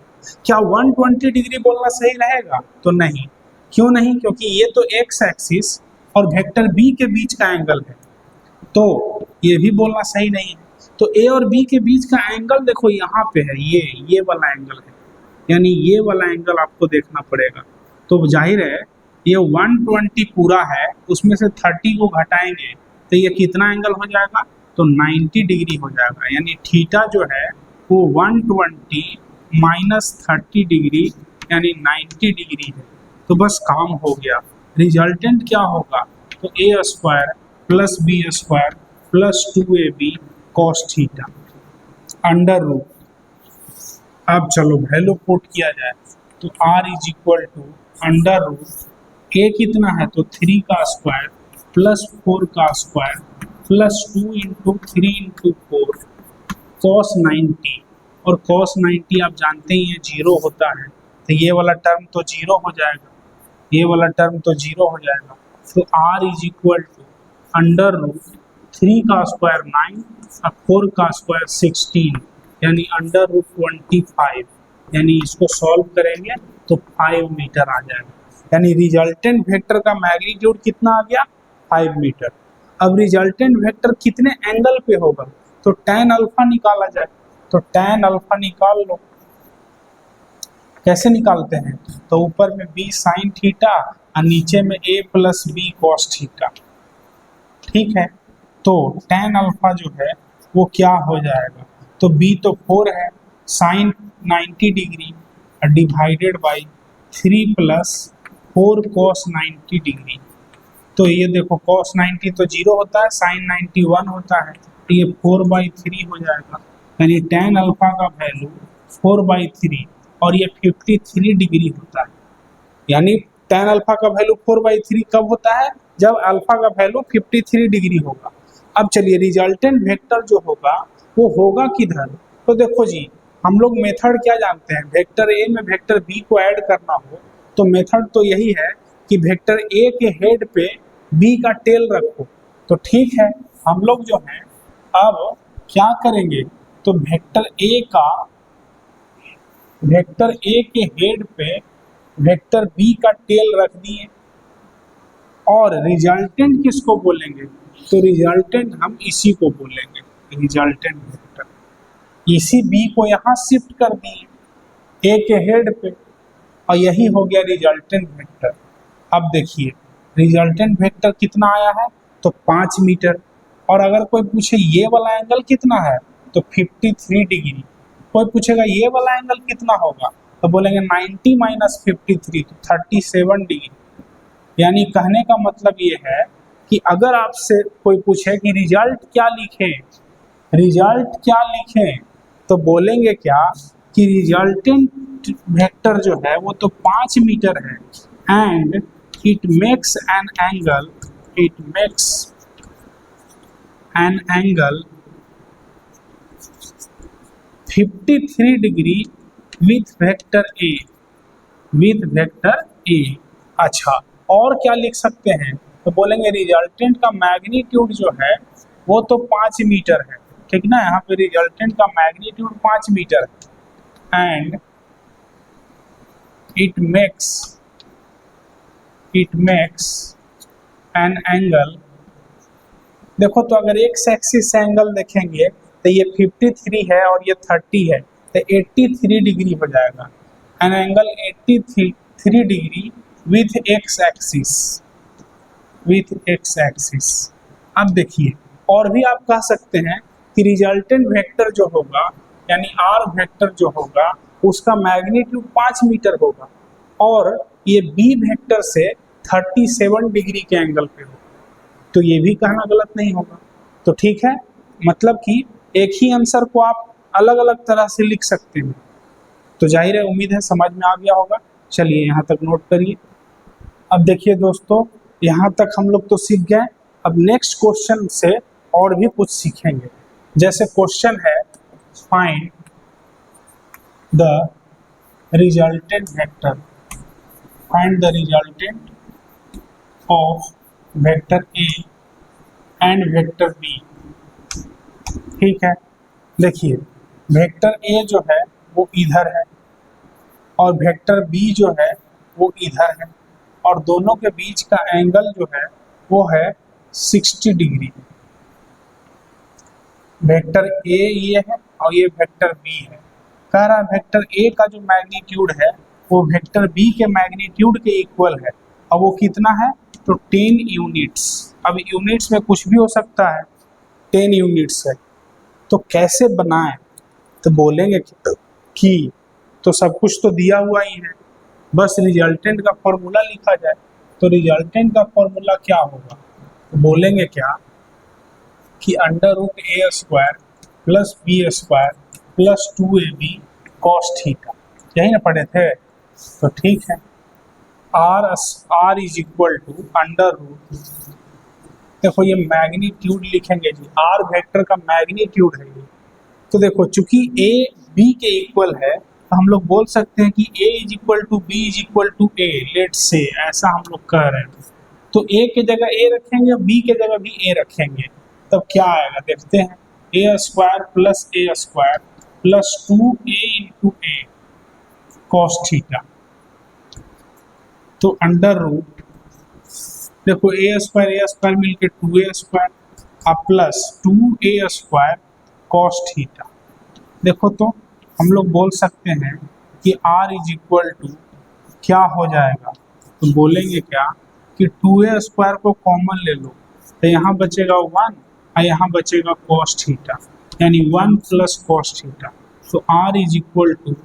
क्या 120 डिग्री बोलना सही रहेगा? तो नहीं। क्यों नहीं? क्योंकि ये तो एक्स एक्सिस और वेक्टर बी के बीच का एंगल है, तो ये भी बोलना सही नहीं है। तो ए और बी के बीच का एंगल देखो यहाँ पे है, ये वाला एंगल है, यानी ये वाला एंगल आपको देखना पड़ेगा। तो जाहिर है ये 120 पूरा है, उसमें से 30 को घटाएंगे तो ये कितना एंगल हो जाएगा? तो 90 डिग्री हो जाएगा। यानी थीटा जो है वो 120 माइनस 30 डिग्री यानी 90 डिग्री है। तो बस काम हो गया। रिजल्टेंट क्या होगा? तो a square plus B square plus 2ab cos theta under root. अब चलो वैल्यू पुट किया जाए तो r is equal to under root a कितना है? तो 3 का स्क्वायर प्लस 4 का square plus 2 into 3 into 4 cos 90। और कॉस 90 आप जानते ही हैं 0 होता है, तो ये वाला टर्म तो 0 हो जाएगा, ये वाला टर्म तो 0 हो जाएगा। तो r is equal to under root 3 का स्क्वायर 9 और 4 का स्क्वायर 16 यानी अंडर रूट 25। यानी इसको सॉल्व करेंगे तो 5 मीटर आ जाएगा। यानी रिजल्टेंट वेक्टर का मैग्नीट्यूड कितना आ गया? 5 मीटर। अब रिजल्टेंट वेक्टर कितने एंगल पे होगा? तो tan अल्फा निकाला जाए। तो tan अल्फा निकाल लो। कैसे निकालते हैं? तो ऊपर में b साइन थीटा और नीचे में a plus B cos theta. ठीक है, तो tan अल्फा जो है वो क्या हो जाएगा? तो b तो 4 है, sine 90 degree divided by 3 plus 4 cos 90 degree. तो ये देखो cos 90 तो 0 होता है, साइन 91 होता है, तो ये 4/3 हो जाएगा। यानी tan अल्फा का वैल्यू 4/3 और ये 53 डिग्री होता है। यानी tan अल्फा का वैल्यू 4/3 कब होता है? जब अल्फा का वैल्यू 53 डिग्री होगा। अब चलिए रिजल्टेंट वेक्टर जो होगा वो होगा किधर? तो देखो जी, हम लोग मेथड क्या जानते हैं? वेक्टर ए में वेक्टर बी को ऐड करना हो तो मेथड तो यही है कि वेक्टर ए के हेड पे बी का टेल रखो। तो ठीक है, हम लोग जो है अब क्या करेंगे? तो वेक्टर ए के हेड पे वेक्टर बी का टेल रख दिए। और रिजल्टेंट किसको बोलेंगे? तो रिजल्टेंट हम इसी को बोलेंगे, रिजल्टेंट वेक्टर। इसी बी को यहाँ शिफ्ट कर दिए ए के हेड पे, और यही हो गया रिजल्टेंट वेक्टर। अब देखिए रिजल्टेंट वेक्टर कितना आया है, तो 5 मीटर। और अगर कोई पूछे ये वाला एंगल कितना है, तो 53 डिग्री। कोई पूछेगा ये वाला एंगल कितना होगा, तो बोलेंगे 90 माइनस 53, तो 37 डिग्री। यानी कहने का मतलब ये है कि अगर आपसे कोई पूछे कि रिजल्ट क्या लिखें, रिजल्ट क्या लिखें, तो बोलेंगे क्या कि रिजल्टेंट वेक्टर जो है वो तो 5 मीटर है, and it makes an angle, it makes an angle 53 degree with vector A, with vector ए। अच्छा, और क्या लिख सकते हैं, तो बोलेंगे रिजल्टेंट का मैग्नीट्यूड जो है वो तो 5 मीटर है, ठीक ना। यहाँ पे रिजल्टेंट का मैग्नीट्यूड 5 मीटर है, and it makes an angle. देखो तो अगर एक्स एक्सिस से एंगल देखेंगे तो ये 53 है और ये 30 है, तो 83 डिग्री हो जाएगा। An angle 83 degree with x axis, with x axis. अब देखिए और भी आप कह सकते हैं कि रिजल्टेंट वेक्टर जो होगा, यानी आर वेक्टर जो होगा, उसका मैग्नीट्यूड 5 मीटर होगा और ये बी वेक्टर से 37 डिग्री के एंगल पे होगा, तो ये भी कहना गलत नहीं होगा। तो ठीक है, मतलब कि एक ही आंसर को आप अलग अलग तरह से लिख सकते हैं। तो जाहिर है, उम्मीद है समझ में आ गया होगा। चलिए यहाँ तक नोट करिए। अब देखिए दोस्तों, यहाँ तक हम लोग तो सीख गए। अब नेक्स्ट क्वेश्चन से और भी कुछ सीखेंगे। जैसे क्वेश्चन है, find the resultant vector, find the resultant of vector A and vector B. ठीक है, देखिए वेक्टर ए जो है वो इधर है और वेक्टर बी जो है वो इधर है, और दोनों के बीच का एंगल जो है वो है 60 डिग्री। वेक्टर ए ये है और ये वेक्टर बी है। कह रहा है वेक्टर ए का जो मैग्नीट्यूड है वो वेक्टर बी के मैग्नीट्यूड के इक्वल है, और वो कितना है, तो 10 यूनिट्स। अब यूनिट्स में कुछ भी हो सकता है, 10 यूनिट्स है। तो कैसे बनाएं, तो बोलेंगे कि तो सब कुछ तो दिया हुआ ही है, बस रिजल्टेंट का फॉर्मूला लिखा जाए। तो रिजल्टेंट का फॉर्मूला क्या होगा, तो बोलेंगे क्या कि under root a square plus B square plus 2ab cos theta, यही ना पढ़े थे। तो ठीक है, R is equal to under root, देखो ये मैग्नीट्यूड लिखेंगे जी, आर वेक्टर का मैग्नीट्यूड है ये। तो देखो चूंकि ए बी के इक्वल है, तो हम लोग बोल सकते हैं कि A is equal to B is equal to A, let say ऐसा हम लोग कह रहे हैं। तो ए के जगह ए रखेंगे, बी के जगह भी ए रखेंगे, तब क्या आएगा देखते हैं। ए स्क्वायर प्लस ए स्क्वायर प्लस 2a इंटू ए कॉस थीटा, तो अंडर रूट, देखो ए स्क्वायर मिलके 2a स्क्वायर अब plus 2a square cos theta. देखो तो हम लोग बोल सकते हैं कि r इज इक्वल टू क्या हो जाएगा, तो बोलेंगे क्या कि 2a स्क्वायर को कॉमन ले लो, तो यहाँ बचेगा 1 और यहाँ बचेगा कॉस थीटा, यानी 1 प्लस कॉस थीटा। तो r इज इक्वल टू,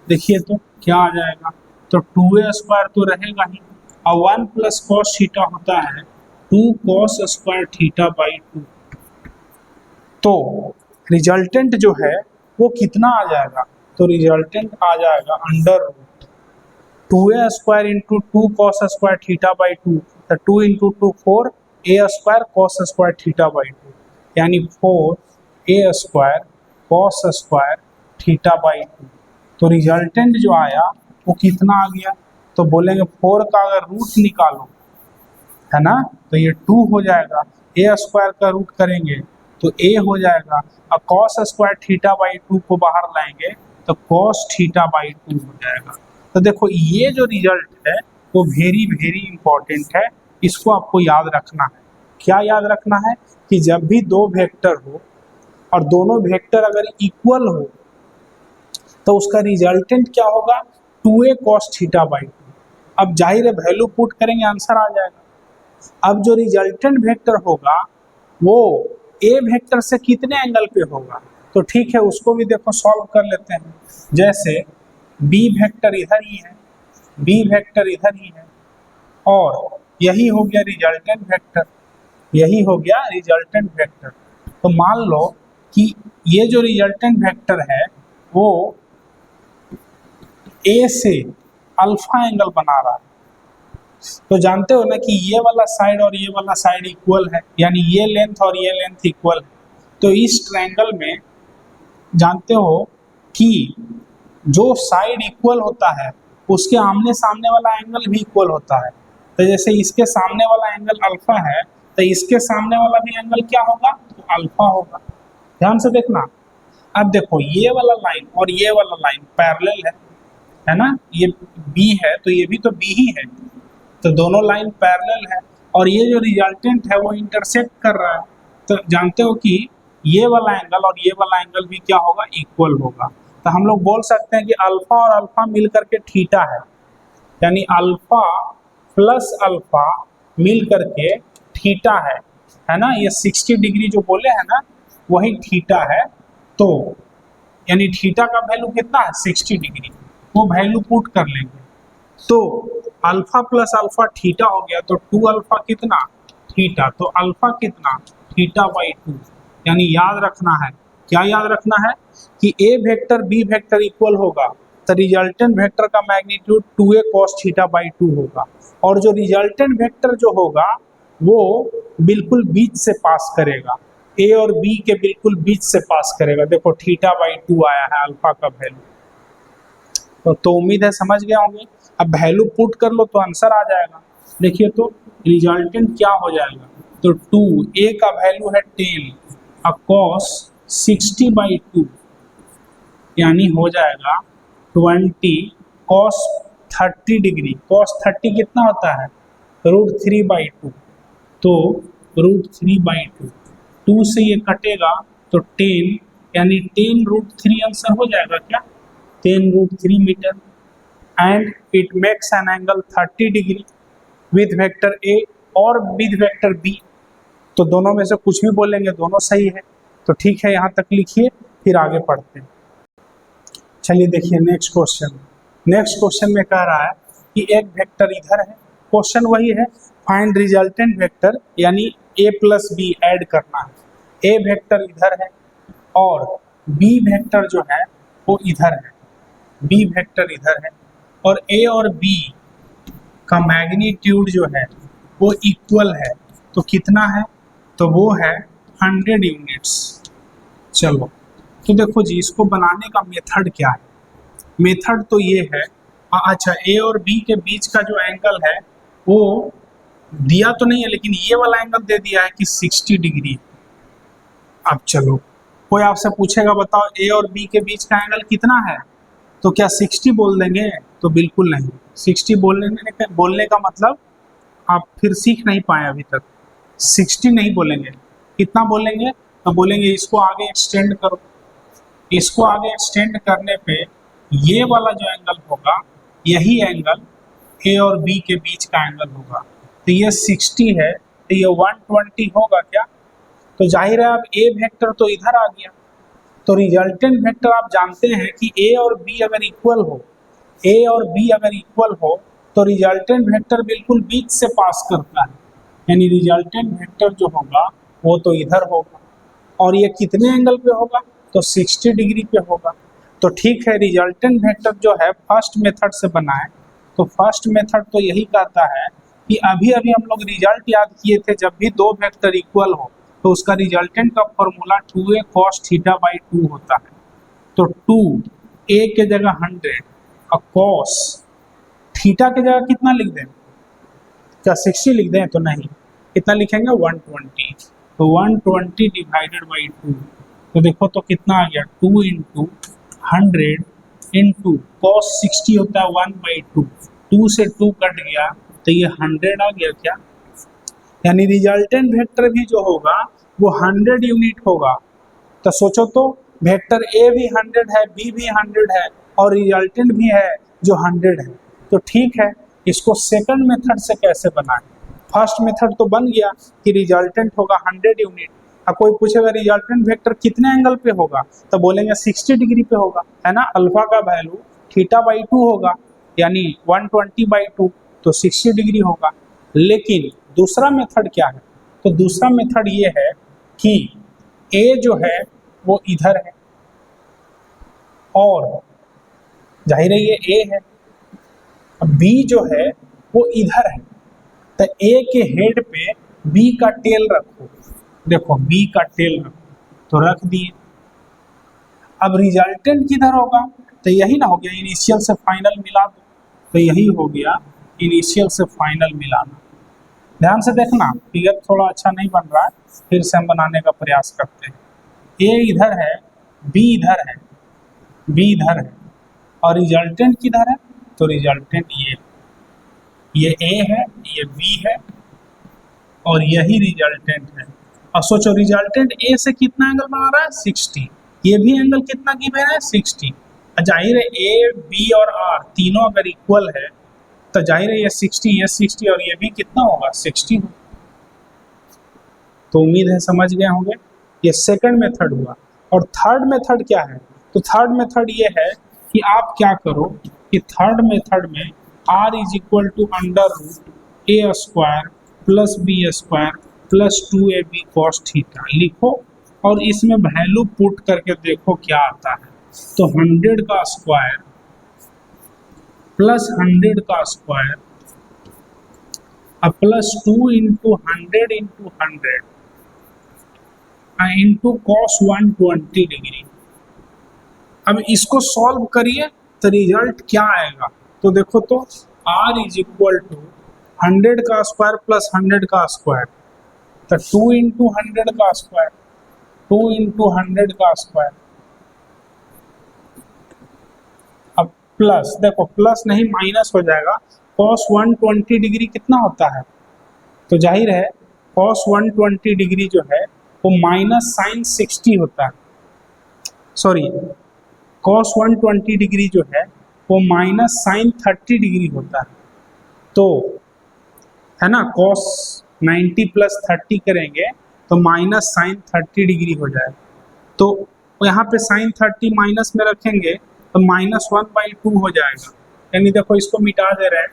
देखिए तो क्या आ जाएगा, तो 2a स्क्वायर तो रहेगा ही, और 1 प्लस कॉस थीटा होता है 2 कॉस स्क्वायर थीटा बाई 2। तो रिजल्टेंट जो है वो कितना आ जाएगा, तो रिजल्टेंट आ जाएगा under root 2a square into 2 cos square theta by 2, तो 2 into 2 4 a square cos square theta by 2, यानी 4a square cos square theta by 2। तो रिजल्टेंट जो आया वो कितना आ गया, तो बोलेंगे 4 का अगर रूट निकालो है ना, तो ये 2 हो जाएगा, a स्क्वायर का रूट करेंगे तो a हो जाएगा, और कॉस स्क्वायर थीटा बाई 2 को बाहर लाएंगे तो कॉस थीटा बाई 2 हो जाएगा। तो देखो ये जो रिजल्ट है वो वेरी वेरी इंपॉर्टेंट है, इसको आपको याद रखना है। क्या याद रखना है कि जब भी दो वेक्टर हो और दोनों वेक्टर अगर इक्वल हो तो उसका रिजल्टेंट क्या होगा, 2a cos थीटा बाई 2। अब जाहिर है वैल्यू पुट करेंगे आंसर आ जाएगा। अब जो रिजल्टेंट वेक्टर होगा वो a वेक्टर से कितने एंगल पे होगा, तो ठीक है उसको भी देखो सॉल्व कर लेते हैं। जैसे b वेक्टर इधर ही है, b वेक्टर इधर ही है, और यही हो गया रिजल्टेंट वेक्टर, यही हो गया रिजल्टेंट वेक्टर। तो मान लो कि ये जो रिजल्टेंट वेक्टर है वो a से अल्फा एंगल बना रहा है। तो जानते हो ना कि ये वाला साइड और ये वाला साइड इक्वल है, यानी ये लेंथ और ये लेंथ इक्वल है। तो इस ट्रायंगल में जानते हो कि जो साइड इक्वल होता है उसके आमने सामने वाला एंगल भी इक्वल होता है। तो जैसे इसके सामने वाला एंगल अल्फा है तो इसके सामने वाला भी एंगल क्या होगा, तो अल्फा होगा। ध्यान से देखना। अब देखो ये वाला लाइन और ये वाला लाइन पैरेलल है ना, ये बी है तो ये भी तो बी ही है, तो दोनों लाइन पैरेलल है, और ये जो रिजल्टेंट है वो इंटरसेक्ट कर रहा है। तो जानते हो कि ये वाला एंगल और ये वाला एंगल भी क्या होगा, इक्वल होगा। तो हम लोग बोल सकते हैं कि अल्फा और अल्फा मिल करके थीटा है, यानी अल्फा प्लस अल्फा मिल करके थीटा है ना। ये 60 डिग्री जो बोले हैं ना वही थीटा है। तो यानी थीटा का वैल्यू कितना है, 60 डिग्री, वो वैल्यू पुट कर लेंगे। तो अल्फा प्लस अल्फा थीटा हो गया, तो 2 अल्फा कितना, थीटा, तो अल्फा कितना, थीटा बाई 2। यानी याद रखना है, क्या याद रखना है कि ए वेक्टर बी वेक्टर इक्वल होगा तो रिजल्टेंट वेक्टर का magnitude 2a cos theta by 2 होगा, और जो रिजल्टेंट वेक्टर जो होगा वो बिल्कुल बीच से पास करेगा, ए और बी के बिल्कुल बीच से पास करेगा। देखो थीटा बाई 2 आया है अल्फा का वैल्यू। तो उम्मीद है समझ गए होंगे। अब वैल्यू पुट कर लो तो आंसर आ जाएगा। देखिए तो रिजल्टेंट क्या हो जाएगा, तो 2a का वैल्यू है 10 cos 60 बाई 2, यानी हो जाएगा 20 cos 30 डिग्री। cos 30 कितना होता है, √3 बाई 2, तो √3 बाई 2, 2 से ये कटेगा तो 10, यानी 10√3 आंसर हो जाएगा क्या, 10√3 meter. And it makes an angle 30 degree with vector A और विथ वेक्टर बी। तो दोनों में से कुछ भी बोलेंगे, दोनों सही है। तो ठीक है, यहाँ तक लिखिए, फिर आगे पढ़ते हैं। चलिए देखिए नेक्स्ट क्वेश्चन। नेक्स्ट क्वेश्चन में कह रहा है कि एक वेक्टर इधर है, क्वेश्चन वही है, फाइंड रिजल्टेंट वेक्टर, यानी a प्लस बी ऐड करना है। a वेक्टर इधर है और b वेक्टर जो है वो इधर है, b वेक्टर इधर है, और a और b का मैग्नीट्यूड जो है वो इक्वल है। तो कितना है, तो वो है 100 यूनिट्स। चलो तो देखो जी, इसको बनाने का मेथड क्या है। मेथड तो ये है, अच्छा a और b के बीच का जो एंगल है वो दिया तो नहीं है, लेकिन ये वाला एंगल दे दिया है कि 60 डिग्री। अब चलो कोई आपसे पूछेगा बताओ a और b के बीच का एंगल कितना है, तो क्या 60 बोल देंगे, तो बिल्कुल नहीं। 60 बोलने का मतलब आप फिर सीख नहीं पाए अभी तक। 60 नहीं बोलेंगे, कितना बोलेंगे, तो बोलेंगे इसको आगे एक्सटेंड करो। इसको आगे एक्सटेंड करने पे ये वाला जो एंगल होगा यही एंगल ए और बी के बीच का एंगल होगा। तो ये 60 है तो ये 120 होगा क्या, तो जाहिर है अब ए वेक्टर तो इधर आ गया। तो रिजल्टेंट वेक्टर आप जानते हैं कि ए और बी अगर इक्वल हो, ए और बी अगर इक्वल हो तो रिजल्टेंट वेक्टर बिल्कुल बीच से पास करता है, यानी रिजल्टेंट वेक्टर जो होगा वो तो इधर होगा, और ये कितने एंगल पे होगा, तो 60 डिग्री पे होगा। तो ठीक है, रिजल्टेंट वेक्टर जो है फर्स्ट मेथड से बनाए, तो फर्स्ट मेथड तो यही कहता है कि अभी अभी हम लोग रिजल्ट याद किए थे, जब भी दो वेक्टर इक्वल हो तो उसका रिजल्टेंट का formula 2a cos theta by 2 होता है। तो 2a के जगह 100 और cos थीटा के जगह कितना लिख दें, क्या 60 लिख दें, तो नहीं, कितना लिखेंगे 120। तो 120 डिवाइडेड बाई 2, तो देखो तो कितना आ गया, 2 इंटू 100 इंटू cos 60 होता है 1/2, 2 से 2 कट गया तो ये 100 आ गया क्या, यानी रिजल्टेंट वेक्टर भी जो होगा वो 100 यूनिट होगा। तो सोचो तो वेक्टर ए भी 100 है, बी भी 100 है और रिजल्टेंट भी है, जो 100 है। तो ठीक है, इसको सेकंड मेथड से कैसे बनाएं? फर्स्ट मेथड तो बन गया कि रिजल्टेंट होगा 100 यूनिट। अब कोई पूछेगा रिजल्टेंट वेक्टर कितने एंगल पे होगा, तो बोलेंगे 60 डिग्री पे होगा, है ना। अल्फा का वैल्यू θ/2 होगा, यानी 120/2, तो 60 डिग्री होगा। लेकिन दूसरा मेथड क्या है? तो दूसरा मेथड ये है कि ए जो है वो इधर है और जाहिर है ये ए है, अब बी जो है वो इधर है, तो ए के हेड पे बी का टेल रखो। देखो बी का टेल रखो, तो रख दिए। अब रिजल्टेंट किधर होगा? तो यही ना हो गया, इनिशियल से फाइनल मिला दो, तो यही हो गया इनिशियल से फाइनल मिलाना। ध्यान से देखना, फिगर थोड़ा अच्छा नहीं बन रहा है, फिर से हम बनाने का प्रयास करते हैं। ए इधर है, बी इधर है, बी इधर है, और रिजल्टेंट किधर है? तो रिजल्टेंट ये ए है, ये बी है, और यही रिजल्टेंट है। और सोचो रिजल्टेंट ए से कितना एंगल बना रहा है? 60। ये भी एंगल कितना गिवन है? 60। जाहिर है ए बी और आर तीनों अगर इक्वल है तो जाहिर है ये 60, ये 60 और ये भी कितना होगा? 60 होगा। तो उम्मीद है समझ गए होंगे। ये सेकंड मेथड हुआ। और थर्ड मेथड क्या है? तो थर्ड मेथड ये है कि आप क्या करो कि थर्ड मेथड में r is equal to √a² plus b² plus 2ab cos theta लिखो और इसमें वैल्यू पुट करके देखो क्या आता है। तो 100 का स्क्वायर प्लस 100 का स्क्वायर अब plus 2 into 100 into 100 into cos 120 degree. अब इसको सॉल्व करिए तो रिजल्ट क्या आएगा? तो देखो तो r इज इक्वल टू 100 का स्क्वायर प्लस 100 का स्क्वायर, तो 2 इंटू 100 का स्क्वायर, 2 इंटू 100 का स्क्वायर, अब प्लस, देखो प्लस नहीं माइनस हो जाएगा। कॉस 120 डिग्री कितना होता है? तो जाहिर है कॉस 120 डिग्री जो है वो माइनस साइन 60 होता है। सॉरी, कॉस 120 डिग्री जो है वो माइनस साइन 30 डिग्री होता है। तो है ना, कॉस 90 प्लस 30 करेंगे तो माइनस साइन 30 डिग्री हो जाएगा। तो यहाँ पे साइन 30 माइनस में रखेंगे तो -1/2 हो जाएगा। यानी देखो इसको मिटा दे रहे हैं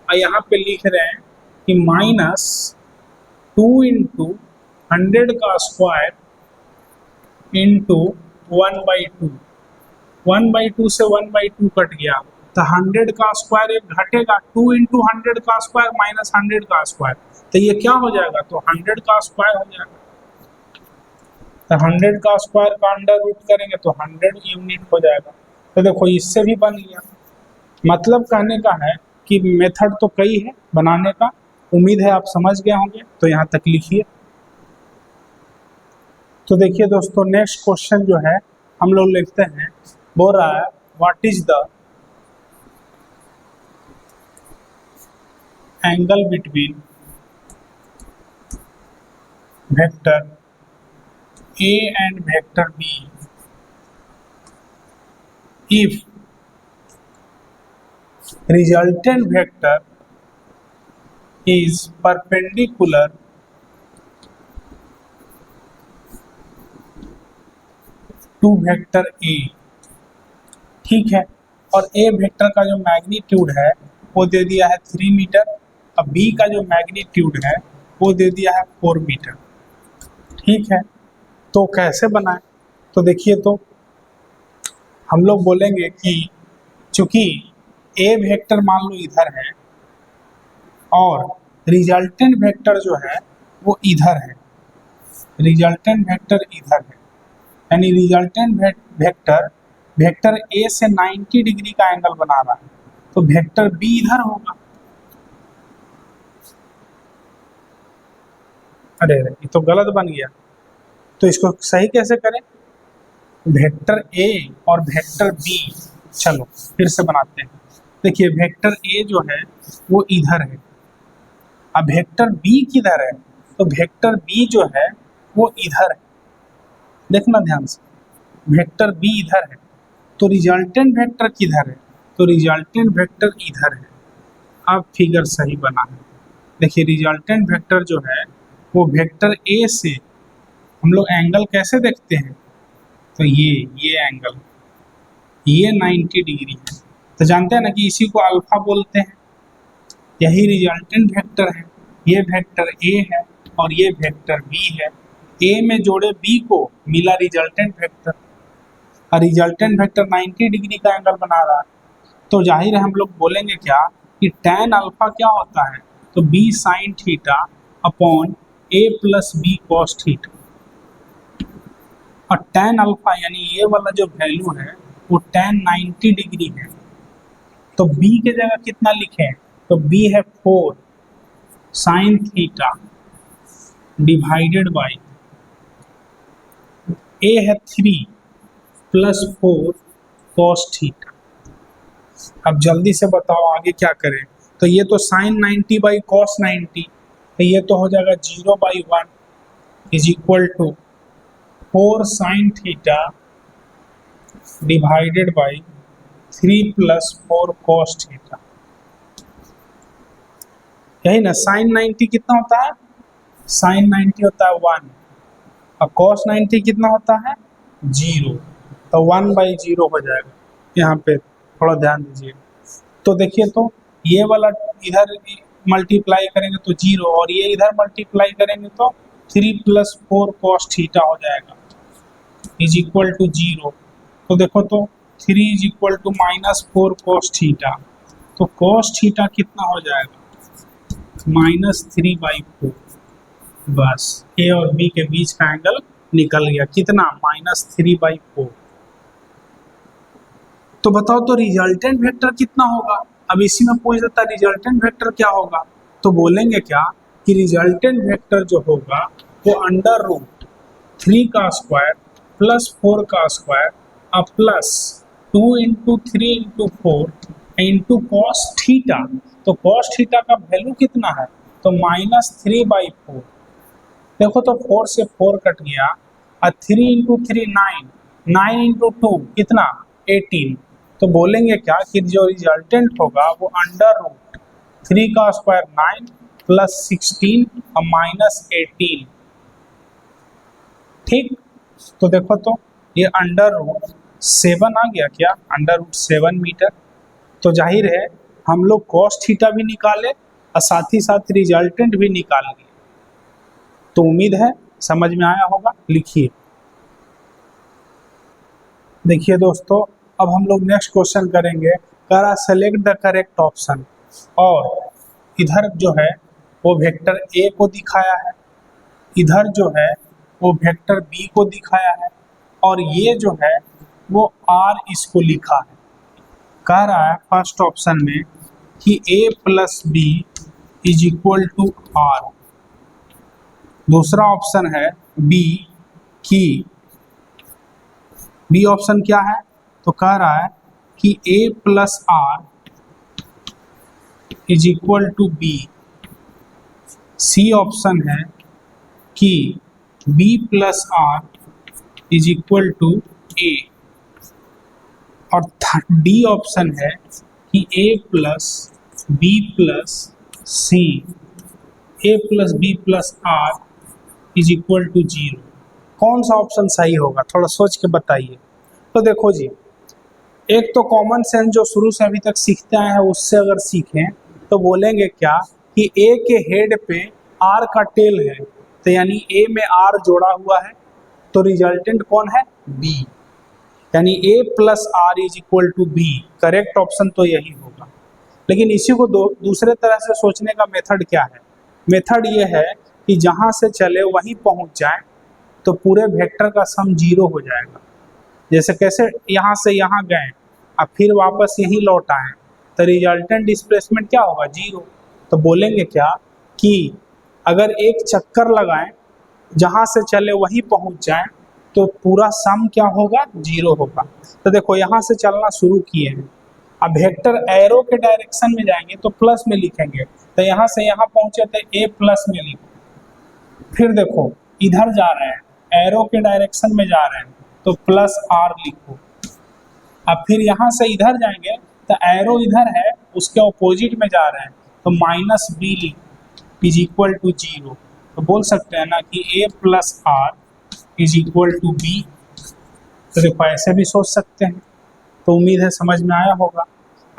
और यहाँ पे लिख रहे हैं कि -2 इंटू 100 का स्क्वायर इंटू 1/2, 1/2 से 1/2 कट गया तो 100 का स्क्वायर एक घटेगा, 2 इंटू 100 का स्क्वायर माइनस 100 का स्क्वायर, तो ये क्या हो जाएगा? तो 100 का स्क्वायर हो जाएगा। तो 100 का स्क्वायर का अंडर रूट करेंगे तो 100 यूनिट हो जाएगा। तो देखो इससे भी बन गया। मतलब कहने का है कि मेथड तो कई है बनाने का। उम्मीद है आप समझ गए होंगे। तो यहाँ तक लिखिए। तो देखिए दोस्तों, नेक्स्ट क्वेश्चन जो है हम लोग लिखते हैं, बोल रहा है what is the angle between vector A and vector B if resultant vector is perpendicular to vector A। ठीक है, और A वेक्टर का जो मैग्नीट्यूड है वो दे दिया है 3 मीटर, अब B का जो मैग्नीट्यूड है वो दे दिया है 4 मीटर। ठीक है, तो कैसे बनाएं? तो देखिए, तो हम लोग बोलेंगे कि चूंकि A वेक्टर मान लो इधर है और रिजल्टेंट वेक्टर जो है वो इधर है, रिजल्टेंट वेक्टर इधर है, यानी रिजल्टेंट वेक्टर वेक्टर A से 90 डिग्री का एंगल बना रहा है, तो वेक्टर B इधर होगा। अरे ये तो गलत बन गया, तो इसको सही कैसे करें? वेक्टर A और वेक्टर B, चलो फिर से बनाते हैं। देखिए वेक्टर A जो है वो इधर है, अब वेक्टर B किधर है? तो वेक्टर B जो है वो इधर है। देखना ध्यान से, वेक्टर B इधर है, तो रिजल्टेंट वेक्टर किधर है? तो रिजल्टेंट वेक्टर इधर है। अब फिगर सही बना है। देखिए रिजल्टेंट वेक्टर जो है वो वेक्टर ए से हम लोग एंगल कैसे देखते हैं, तो ये एंगल ये 90 डिग्री है, तो जानते हैं ना कि इसी को अल्फा बोलते हैं। यही रिजल्टेंट वेक्टर है। ये वेक्टर ए है और ये वेक्टर बी है। ए में जोड़े बी को मिला रिजल्टेंट वेक्टर, और रिजल्टेंट वेक्टर 90 डिग्री का एंगल बना रहा है। तो जाहिर है हम लोग बोलेंगे क्या कि tan अल्फा क्या होता है, तो b sin theta upon a plus B cos theta. और tan अल्फा यानी ये वाला जो वैल्यू है वो tan 90 डिग्री है। तो b के जगह कितना लिखें, तो b है 4 sin theta divided by a है 3 प्लस 4 cos थीटा। अब जल्दी से बताओ आगे क्या करें, तो ये तो साइन 90 बाई कॉस 90, तो ये तो हो जाएगा 0/1 is equal to 4 sine theta divided by 3 plus 4 cos theta. यही ना, साइन 90 कितना होता है, साइन 90 होता है 1 और कॉस 90 कितना होता है 0, तो 1/0 हो जाएगा। यहाँ पे थोड़ा ध्यान दीजिए। तो देखिए तो ये वाला इधर मल्टीप्लाई करेंगे तो 0 और ये इधर मल्टीप्लाई करेंगे तो 3 प्लस 4 कॉस थीटा हो जाएगा इज इक्वल टू 0। तो देखो तो 3 is equal to -4 cos theta, तो कॉस थीटा कितना हो जाएगा -3/4। बस ए और बी के बीच का एंगल निकल गया, कितना -3/4। तो बताओ तो रिजल्टेंट वेक्टर कितना होगा। अब इसी में पूछ देता रिजल्टेंट वेक्टर क्या होगा, तो बोलेंगे क्या कि रिजल्टेंट वेक्टर जो होगा वो √3 का स्क्वायर प्लस 4 का स्क्वायर और plus 2 into 3 into 4 into cos theta. तो कॉस थीटा का वैल्यू कितना है, तो -3/4। देखो तो 4 से 4 कट गया और 3 इंटू 3 9, 9 इंटू 2 कितना 18। तो बोलेंगे क्या कि जो रिजल्टेंट होगा वो √3 का स्क्वायर 9 प्लस 16 और -18। ठीक, तो देखो तो ये √7 आ गया क्या, √7 मीटर। तो जाहिर है हम लोग कॉस थीटा भी निकाले और साथ ही साथ रिजल्टेंट भी निकाल लिए। तो उम्मीद है समझ में आया होगा। लिखिए, देखिए दोस्तों अब हम लोग नेक्स्ट क्वेश्चन करेंगे। करा सेलेक्ट द करेक्ट ऑप्शन, और इधर जो है वो वेक्टर ए को दिखाया है, इधर जो है वो वेक्टर बी को दिखाया है, और ये जो है वो आर इसको लिखा है। कह रहा है फर्स्ट ऑप्शन में कि A plus B is equal to R. दूसरा ऑप्शन है बी की, बी ऑप्शन क्या है, तो कह रहा है कि a plus R is equal to B. C option है कि b plus R is equal to A, और डी ऑप्शन है कि a plus B plus C, a plus B plus R is equal to 0। कौन सा ऑप्शन सही होगा, थोड़ा सोच के बताइए। तो देखो जी, एक तो कॉमन सेंस जो शुरू से अभी तक सीखते आए हैं उससे अगर सीखें तो बोलेंगे क्या कि ए के हेड पे आर का टेल है, तो यानी ए में आर जोड़ा हुआ है, तो रिजल्टेंट कौन है बी, यानी A plus R is equal to B. Correct option तो यही होगा। लेकिन इसी को दूसरे तरह से सोचने का मेथड क्या है, मेथड ये है कि जहाँ से चले वहीं पहुँच जाए, तो पूरे वेक्टर का सम 0 हो जाएगा। जैसे कैसे, यहाँ से यहाँ गए और फिर वापस यहीं लौट आए, तो रिजल्टेंट डिस्प्लेसमेंट क्या होगा 0। तो बोलेंगे क्या कि अगर एक चक्कर लगाएं, जहाँ से चले वहीं पहुँच जाएं, तो पूरा सम क्या होगा 0 होगा। तो देखो यहाँ से चलना शुरू किए हैं, अब वेक्टर एरो के डायरेक्शन में जाएंगे तो प्लस में लिखेंगे, तो यहाँ से यहाँ पहुँचे तो ए प्लस में लिखो। फिर देखो इधर जा रहे हैं, एरो के डायरेक्शन में जा रहे हैं, तो प्लस आर लिखो। अब फिर यहाँ से इधर जाएंगे तो तो एरो इधर है, उसके ऑपोजिट में जा रहे हैं, तो minus B is equal to 0। तो बोल सकते हैं ना कि a plus R is equal to B. तो देखो ऐसे भी सोच सकते हैं। तो उम्मीद है समझ में आया होगा।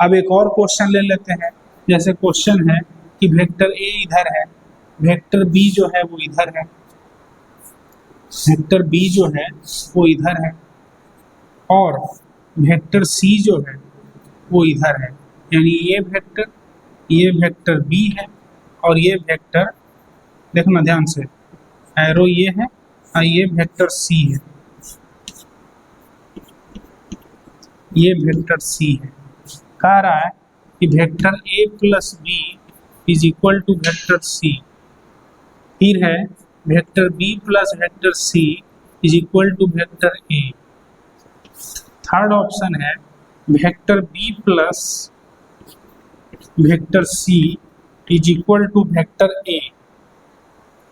अब एक और क्वेश्चन ले लेते हैं। जैसे क्वेश्चन है कि वेक्टर ए इधर है, वेक्टर बी जो है वो इधर है, वेक्टर बी जो है वो इधर है, और वेक्टर सी जो है वो इधर है। यानी ये वेक्टर बी है और ये वेक्टर, देखना ध्यान से, एरो ये है और ये वेक्टर सी है, ये वेक्टर सी है। कह रहा है कि vector A plus B is equal to vector C. फिर है vector B plus vector C is equal to vector A. Third option है vector B plus vector C is equal to vector A.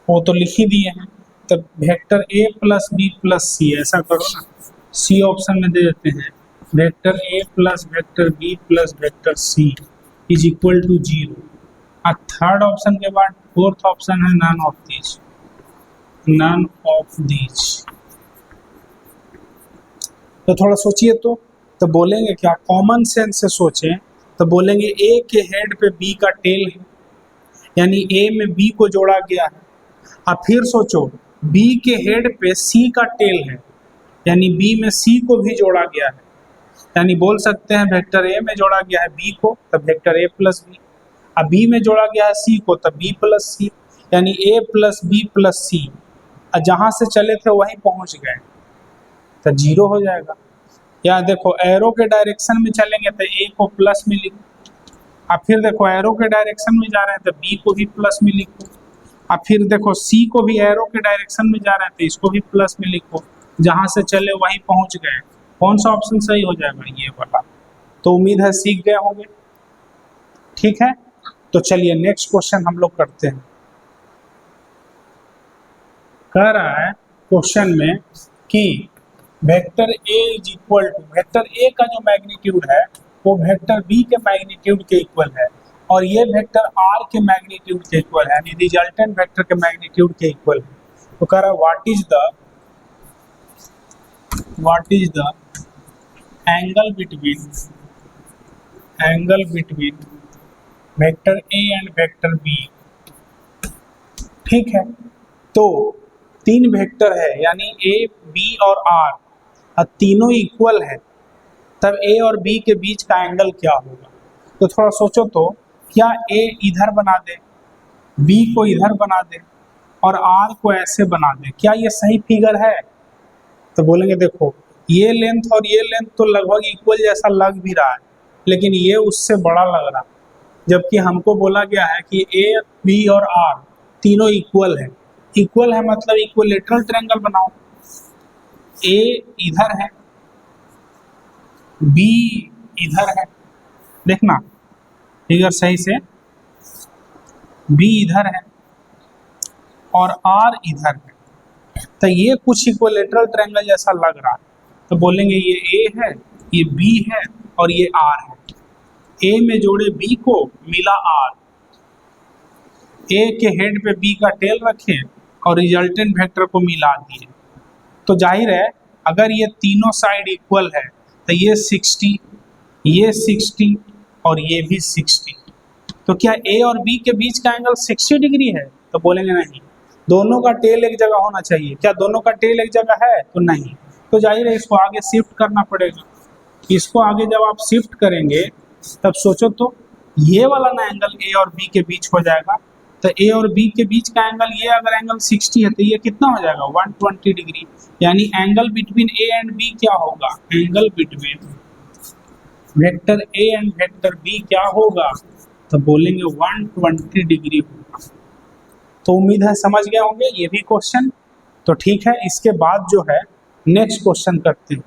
वो तो लिख ही दिए हैं, तो vector A plus B plus C, ऐसा करो ना, सी ऑप्शन में दे देते हैं, vector A plus vector B plus vector C is equal to 0। और थर्ड ऑप्शन के बाद फोर्थ ऑप्शन है none of these, none of these. तो थोड़ा सोचिए तो बोलेंगे क्या, कॉमन सेंस से सोचें तो बोलेंगे ए के हेड पे बी का टेल है, यानी ए में बी को जोड़ा गया है। अब फिर सोचो बी के हेड पे सी का टेल है, यानी बी में सी को भी जोड़ा गया है। यानी बोल सकते हैं वेक्टर ए में जोड़ा गया है बी को, तब वेक्टर ए प्लस बी। अब बी में जोड़ा गया है सी को, तब बी प्लस सी, यानी ए प्लस बी प्लस सी। जहाँ से चले थे वहीं पहुँच गए, तो 0 हो जाएगा। या देखो एरो के डायरेक्शन में चलेंगे तो ए को प्लस में लिखो, अब फिर देखो एरो के डायरेक्शन में जा रहे हैं तो बी को भी प्लस में लिखो, अब फिर देखो सी को भी एरो के डायरेक्शन में जा रहे हैं तो इसको भी प्लस में लिखो। जहाँ से चले वहीं पहुँच गए। कौन सा ऑप्शन सही हो जाएगा, ये वाला। तो उम्मीद है सीख गए होंगे। ठीक है, तो चलिए नेक्स्ट क्वेश्चन हम लोग करते हैं। कह रहा है क्वेश्चन में कि vector A is equal to, vector A का जो मैग्नीट्यूड है वो वेक्टर बी के मैग्नीट्यूड के इक्वल है, और ये वेक्टर आर के मैग्नीट्यूड के इक्वल है, यानी रिजल्टेंट वेक्टर के मैग्नीट्यूड के इक्वल है। तो कह रहा है what is the angle between vector A and vector B. ठीक है, तो तीन वेक्टर है, यानी ए बी और आर, और तीनों इक्वल है, तब ए और बी के बीच का एंगल क्या होगा। तो थोड़ा सोचो तो, क्या ए इधर बना दे, बी को इधर बना दे और आर को ऐसे बना दे, क्या ये सही फिगर है। तो बोलेंगे देखो ये लेंथ और ये लेंथ तो लगभग इक्वल जैसा लग भी रहा है, लेकिन ये उससे बड़ा लग रहा है, जबकि हमको बोला गया है कि ए बी और आर तीनों इक्वल है। इक्वल है मतलब इक्विलेटरल ट्रायंगल बनाओ। ए इधर है, बी इधर है, देखना फिगर सही से, बी इधर है और आर इधर है, तो ये कुछ इक्विलेटरल ट्रायंगल जैसा लग रहा है। तो बोलेंगे ये ए है, ये बी है और ये आर है। ए में जोड़े बी को, मिला आर, ए के हेड पे बी का टेल रखे और रिजल्टेंट वेक्टर को मिला दिए। तो जाहिर है अगर ये तीनों साइड इक्वल है तो ये 60, ये 60 और ये भी 60, तो क्या ए और बी के बीच का एंगल 60 डिग्री है। तो बोलेंगे नहीं, दोनों का टेल एक जगह होना चाहिए। क्या दोनों का टेल एक जगह है, तो नहीं। तो जाहिर है इसको आगे शिफ्ट करना पड़ेगा। इसको आगे जब आप शिफ्ट करेंगे तब सोचो तो ये वाला ना एंगल ए और बी के बीच हो जाएगा। तो ए और बी के बीच का एंगल, ये अगर एंगल 60 है तो ये कितना हो जाएगा, 120 डिग्री। यानी angle between A and B क्या होगा, angle between vector A and vector B क्या होगा, तो बोलेंगे 120 डिग्री होगा। तो उम्मीद है समझ गए होंगे ये भी क्वेश्चन। तो ठीक है, इसके बाद जो है नेक्स्ट क्वेश्चन करते हैं।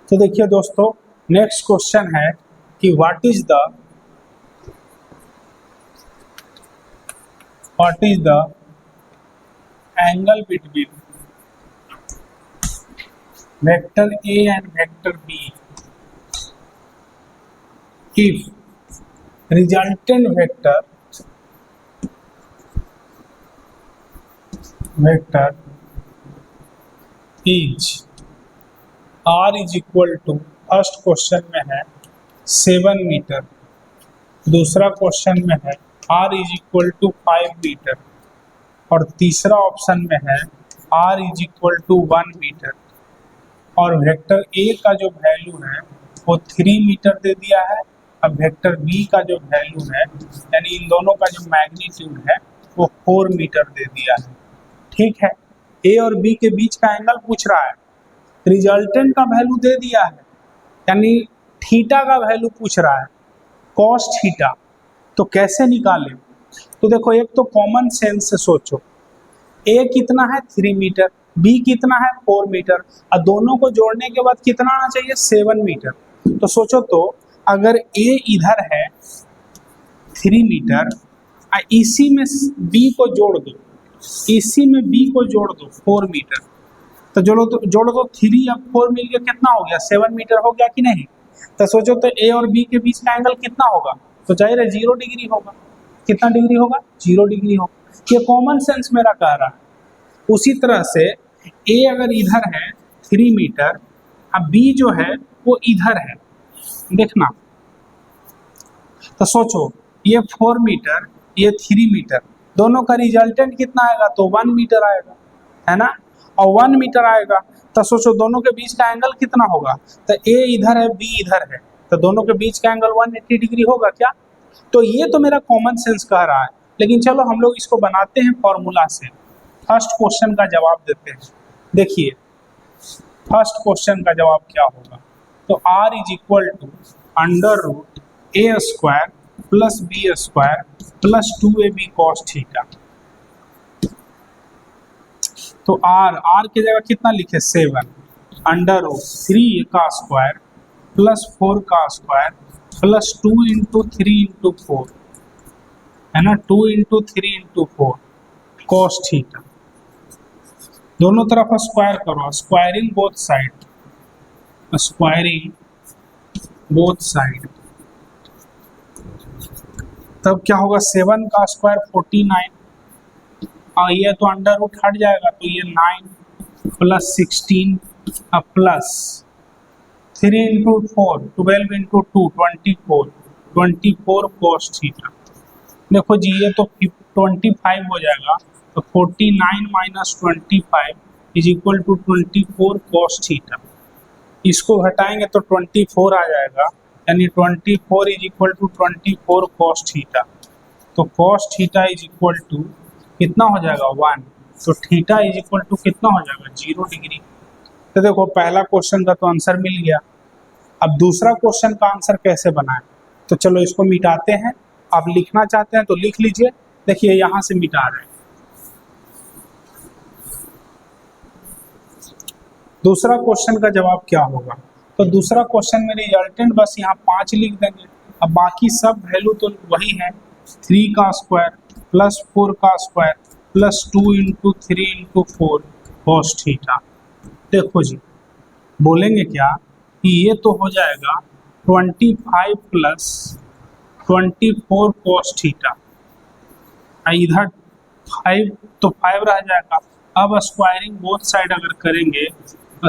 तो देखिए दोस्तों, नेक्स्ट क्वेश्चन है कि what is the angle between vector A and vector B if resultant vector is r is equal to, first question में है 7 मीटर, दूसरा क्वेश्चन में है r is equal to 5 metre, और तीसरा ऑप्शन में है r is equal to 1 metre, और वेक्टर a का जो वैल्यू है वो 3 मीटर दे दिया है। अब वेक्टर b का जो वैल्यू है, यानी इन दोनों का जो मैग्नीट्यूड है वो 4 मीटर दे दिया है। ठीक है, a और b के बीच का एंगल पूछ रहा है, रिजल्टेंट का वैल्यू दे दिया है, यानी थीटा का वैल्यू पूछ रहा है, कॉस थीटा। तो कैसे निकालें? तो देखो, एक तो कॉमन सेंस से सोचो, a कितना है 3 मीटर, b कितना है 4 मीटर, और दोनों को जोड़ने के बाद कितना आना चाहिए 7 मीटर। तो सोचो, तो अगर a इधर है 3 मीटर, इसी में b को जोड़ दो, इसी में b को जोड़ दो 4 मीटर, तो जोड़ो तो 3 और 4 मिलकर कितना हो गया 7 मीटर हो गया कि नहीं। तो सोचो, तो a और b के बीच का एंगल कितना होगा, तो जाहिर है 0 डिग्री होगा। कितना डिग्री होगा? 0 डिग्री होगा। ये कॉमन सेंस मेरा कह रहा है। उसी तरह से a अगर इधर है 3 मीटर, अब b जो है वो इधर है, देखना। तो सोचो, ये 4 मीटर, ये 3 मीटर, दोनों का रिजल्टेंट कितना आएगा, तो 1 मीटर आएगा, है ना। और 1 मीटर आएगा, तो सोचो दोनों के बीच का एंगल कितना होगा। तो a इधर है, b इधर है, तो दोनों के बीच का एंगल 180 डिग्री होगा क्या। तो ये तो मेरा कॉमन सेंस कह रहा है, लेकिन चलो हम लोग इसको बनाते हैं फॉर्मूला से। फर्स्ट क्वेश्चन का जवाब देते हैं। देखिए, फर्स्ट क्वेश्चन का जवाब क्या होगा, तो r is equal to under root a square plus b square plus 2ab cos theta. तो r की जगह कितना लिखे 7, अंडर रूट 3 का स्क्वायर प्लस 4 का स्क्वायर प्लस 2 इंटू 3 इंटू 4, है ना, 2 इंटू 3 इंटू 4 कॉस थीटा। दोनों तरफ स्क्वायर करो, squaring both side, squaring both side, तब क्या होगा 7 का स्क्वायर 49, और ये तो अंडर रूट हट जाएगा, तो ये 9 plus 16 plus 3 into 4 12 into 2 24 cos theta. देखो जी, ये तो 25 हो जाएगा, तो 49 minus 25 is equal to 24 cos theta. इसको घटाएंगे तो 24 आ जाएगा, यानी 24 is equal to 24 cos theta. तो cos theta is equal to कितना हो जाएगा 1, तो थीटा इज इक्वल टू कितना हो जाएगा 0 डिग्री। तो देखो, पहला क्वेश्चन का तो आंसर मिल गया। अब दूसरा क्वेश्चन का आंसर कैसे बनाएं, तो चलो इसको मिटाते हैं। आप लिखना चाहते हैं तो लिख लीजिए। देखिए, यहां से मिटा रहे हैं। दूसरा क्वेश्चन का जवाब क्या होगा, तो दूसरा क्वेश्चन में रिजल्टेंट बस यहाँ 5 लिख देंगे। अब बाकी सब वैल्यू तो वही है, 3 का स्क्वायर प्लस 4 का square plus 2 into 3 into 4 cos theta. देखो जी, बोलेंगे क्या कि ये तो हो जाएगा 25 प्लस 24 कॉस थीटा, इधर 5 तो 5 रह जाएगा। अब स्क्वायरिंग बोथ साइड अगर करेंगे,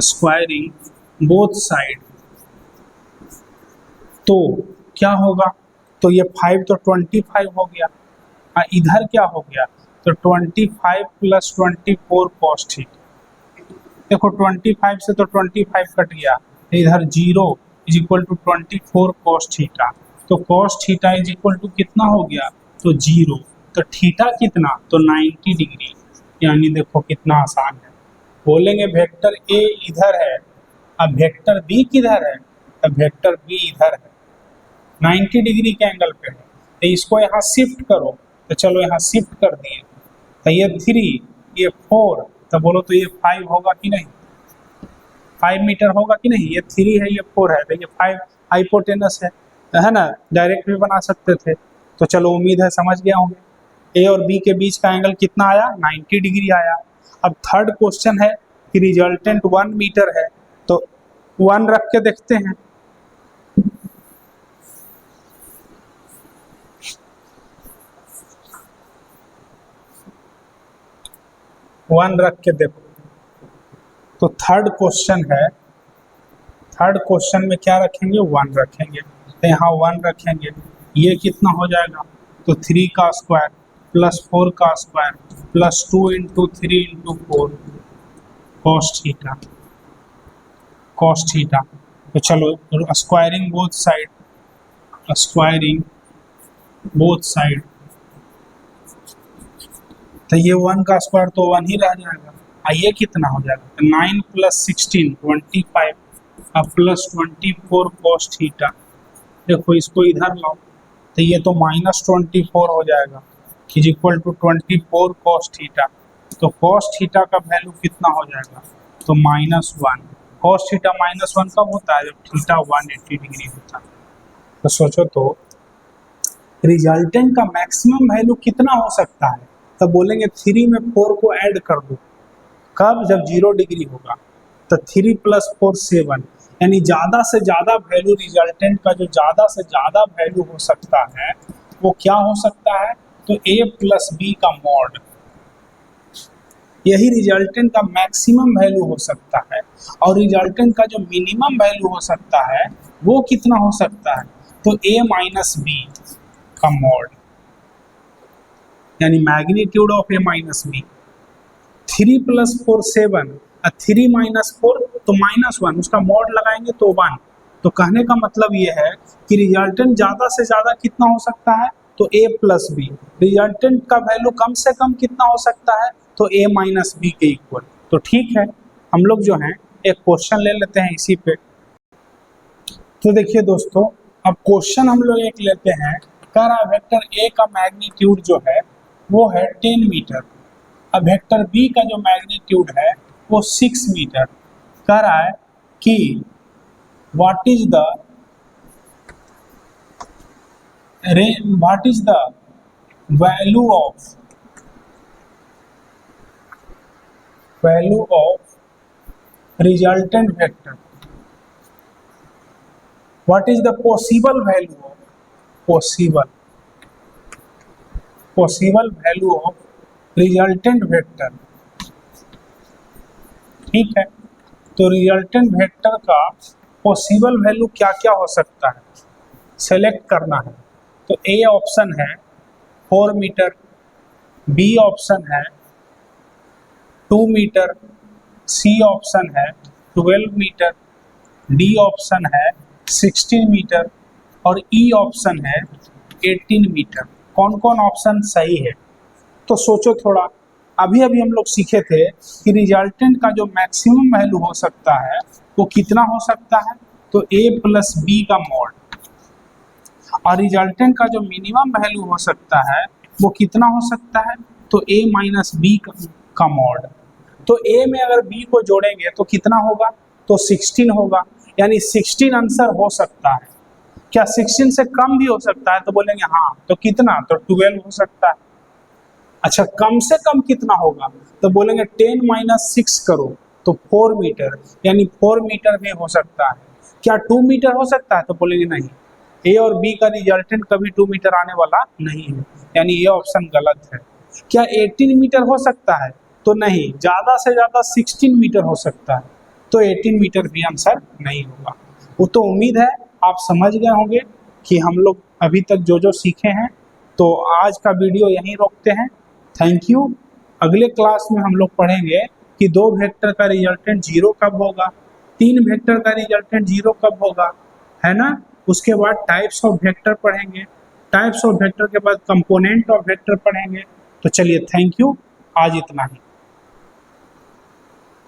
स्क्वायरिंग बोथ साइड, तो क्या होगा, तो ये 5 तो 25 हो गया, इधर क्या हो गया, तो 25 प्लस 24 कॉस थीटा। देखो, 25 से तो 25 कट गया, इधर 0 is equal to 24 cos theta. तो cos theta is equal to कितना हो गया, तो 0। तो थीटा कितना, तो 90 डिग्री। यानी देखो कितना आसान है। बोलेंगे वेक्टर ए इधर है, अब वेक्टर बी किधर है, अब वेक्टर बी इधर है, 90 डिग्री के एंगल पे है, तो इसको यहाँ शिफ्ट करो। तो चलो यहाँ शिफ्ट कर दिए, तो ये 3, ये 4, तो बोलो तो ये 5 होगा कि नहीं, 5 मीटर होगा कि नहीं। ये 3 है, ये 4 है, तो ये 5 हाइपोटेनस है ना, डायरेक्ट भी बना सकते थे। तो चलो, उम्मीद है समझ गया होंगे। ए और बी के बीच का एंगल कितना आया, 90 डिग्री आया। अब थर्ड क्वेश्चन है कि रिजल्टेंट 1 मीटर है, तो 1 रख के देखते हैं। 1 रख के देखो। तो थर्ड क्वेश्चन है, थर्ड क्वेश्चन में क्या रखेंगे, 1 रखेंगे। तो यहाँ 1 रखेंगे, ये कितना हो जाएगा, तो 3 का स्क्वायर प्लस 4 का square plus 2 into 3 into 4 cos theta, cos theta. तो चलो squaring both side, squaring both side, तो ये 1 का स्क्वायर तो 1 ही रह जाएगा। ये कितना हो जाएगा, तो 9 प्लस 16 25 अब प्लस 24 कॉस थीटा। देखो इसको इधर लाओ, तो ये तो माइनस 24 हो जाएगा is equal to 24 cos theta. तो कॉस थीटा का वैल्यू कितना हो जाएगा, तो -1। कॉस थीटा -1 कब होता है, जब थीटा 180 डिग्री होता है। तो सोचो तो रिजल्टेंट का मैक्सिमम वैल्यू कितना हो सकता है, तो बोलेंगे 3 में 4 को ऐड कर दो, कब, जब 0 डिग्री होगा। तो 3 + 4 7, यानी ज़्यादा से ज़्यादा वैल्यू, रिजल्टेंट का जो ज़्यादा से ज़्यादा वैल्यू हो सकता है वो क्या हो सकता है, तो a + b का मॉड, यही रिजल्टेंट का मैक्सिमम वैल्यू हो सकता है। और रिजल्टेंट का जो मिनिमम वैल्यू हो सकता है वो कितना हो सकता है, तो a - b का मॉड, यानी मैग्नीट्यूड ऑफ a - b। 3 + 4 7, 3 - 4 तो -1, उसका मॉड लगाएंगे तो 1। तो कहने का मतलब ये है कि रिजल्टेंट ज़्यादा से ज़्यादा कितना हो सकता है, तो a + b। रिजल्टेंट का वैल्यू कम से कम कितना हो सकता है, तो a - b के इक्वल। तो ठीक है, हम लोग जो हैं एक क्वेश्चन ले लेते हैं इसी पे। तो देखिए दोस्तों, अब क्वेश्चन हम लोग एक लेते हैं, कह रहा है वेक्टर a का मैग्नीट्यूड जो है वो है 10 मीटर। अब वेक्टर b का जो मैग्नीट्यूड है वो 6 मीटर। कह रहा है कि what is the value of resultant vector, what is the possible value of possible value of resultant vector. ठीक है, तो रिजल्टेंट वेक्टर का पॉसिबल वैल्यू क्या क्या हो सकता है, सेलेक्ट करना है। तो ए ऑप्शन है 4 मीटर, बी ऑप्शन है 2 मीटर, सी ऑप्शन है 12 मीटर, डी ऑप्शन है 16 मीटर और ई ऑप्शन है 18 मीटर। कौन कौन ऑप्शन सही है, तो सोचो थोड़ा। अभी अभी हम लोग सीखे थे कि रिजल्टेंट का जो मैक्सिमम वैल्यू हो सकता है वो कितना हो सकता है, तो a + b का मॉड। और रिजल्टेंट का जो मिनिमम वैल्यू हो सकता है वो कितना हो सकता है, तो a - b का मॉड। तो a में अगर b को जोड़ेंगे तो कितना होगा, तो 16 होगा, यानी 16 आंसर हो सकता है। क्या 16 से कम भी हो सकता है, तो बोलेंगे हाँ, तो कितना, तो 12 हो सकता है। अच्छा, कम से कम कितना होगा, तो बोलेंगे 10 - 6 करो तो 4 मीटर, यानी 4 मीटर भी हो सकता है। क्या 2 मीटर हो सकता है, तो बोलेंगे नहीं, ए और बी का रिजल्टेंट कभी 2 मीटर आने वाला नहीं है, यानी ये ऑप्शन गलत है। क्या 18 मीटर हो सकता है, तो नहीं, ज़्यादा से ज़्यादा 16 मीटर हो सकता है, तो 18 मीटर भी आंसर नहीं होगा। वो तो उम्मीद है आप समझ गए होंगे कि हम लोग अभी तक जो जो सीखे हैं। तो आज का वीडियो यहीं रोकते हैं। Thank you. अगले क्लास में हम लोग पढ़ेंगे कि 2 वेक्टर का रिजल्टेंट 0 कब होगा, 3 वेक्टर का रिजल्टेंट 0 कब होगा, है ना। उसके बाद टाइप्स ऑफ वेक्टर पढ़ेंगे, टाइप्स ऑफ वेक्टर के बाद कंपोनेंट ऑफ वेक्टर पढ़ेंगे। तो चलिए, थैंक यू, आज इतना ही।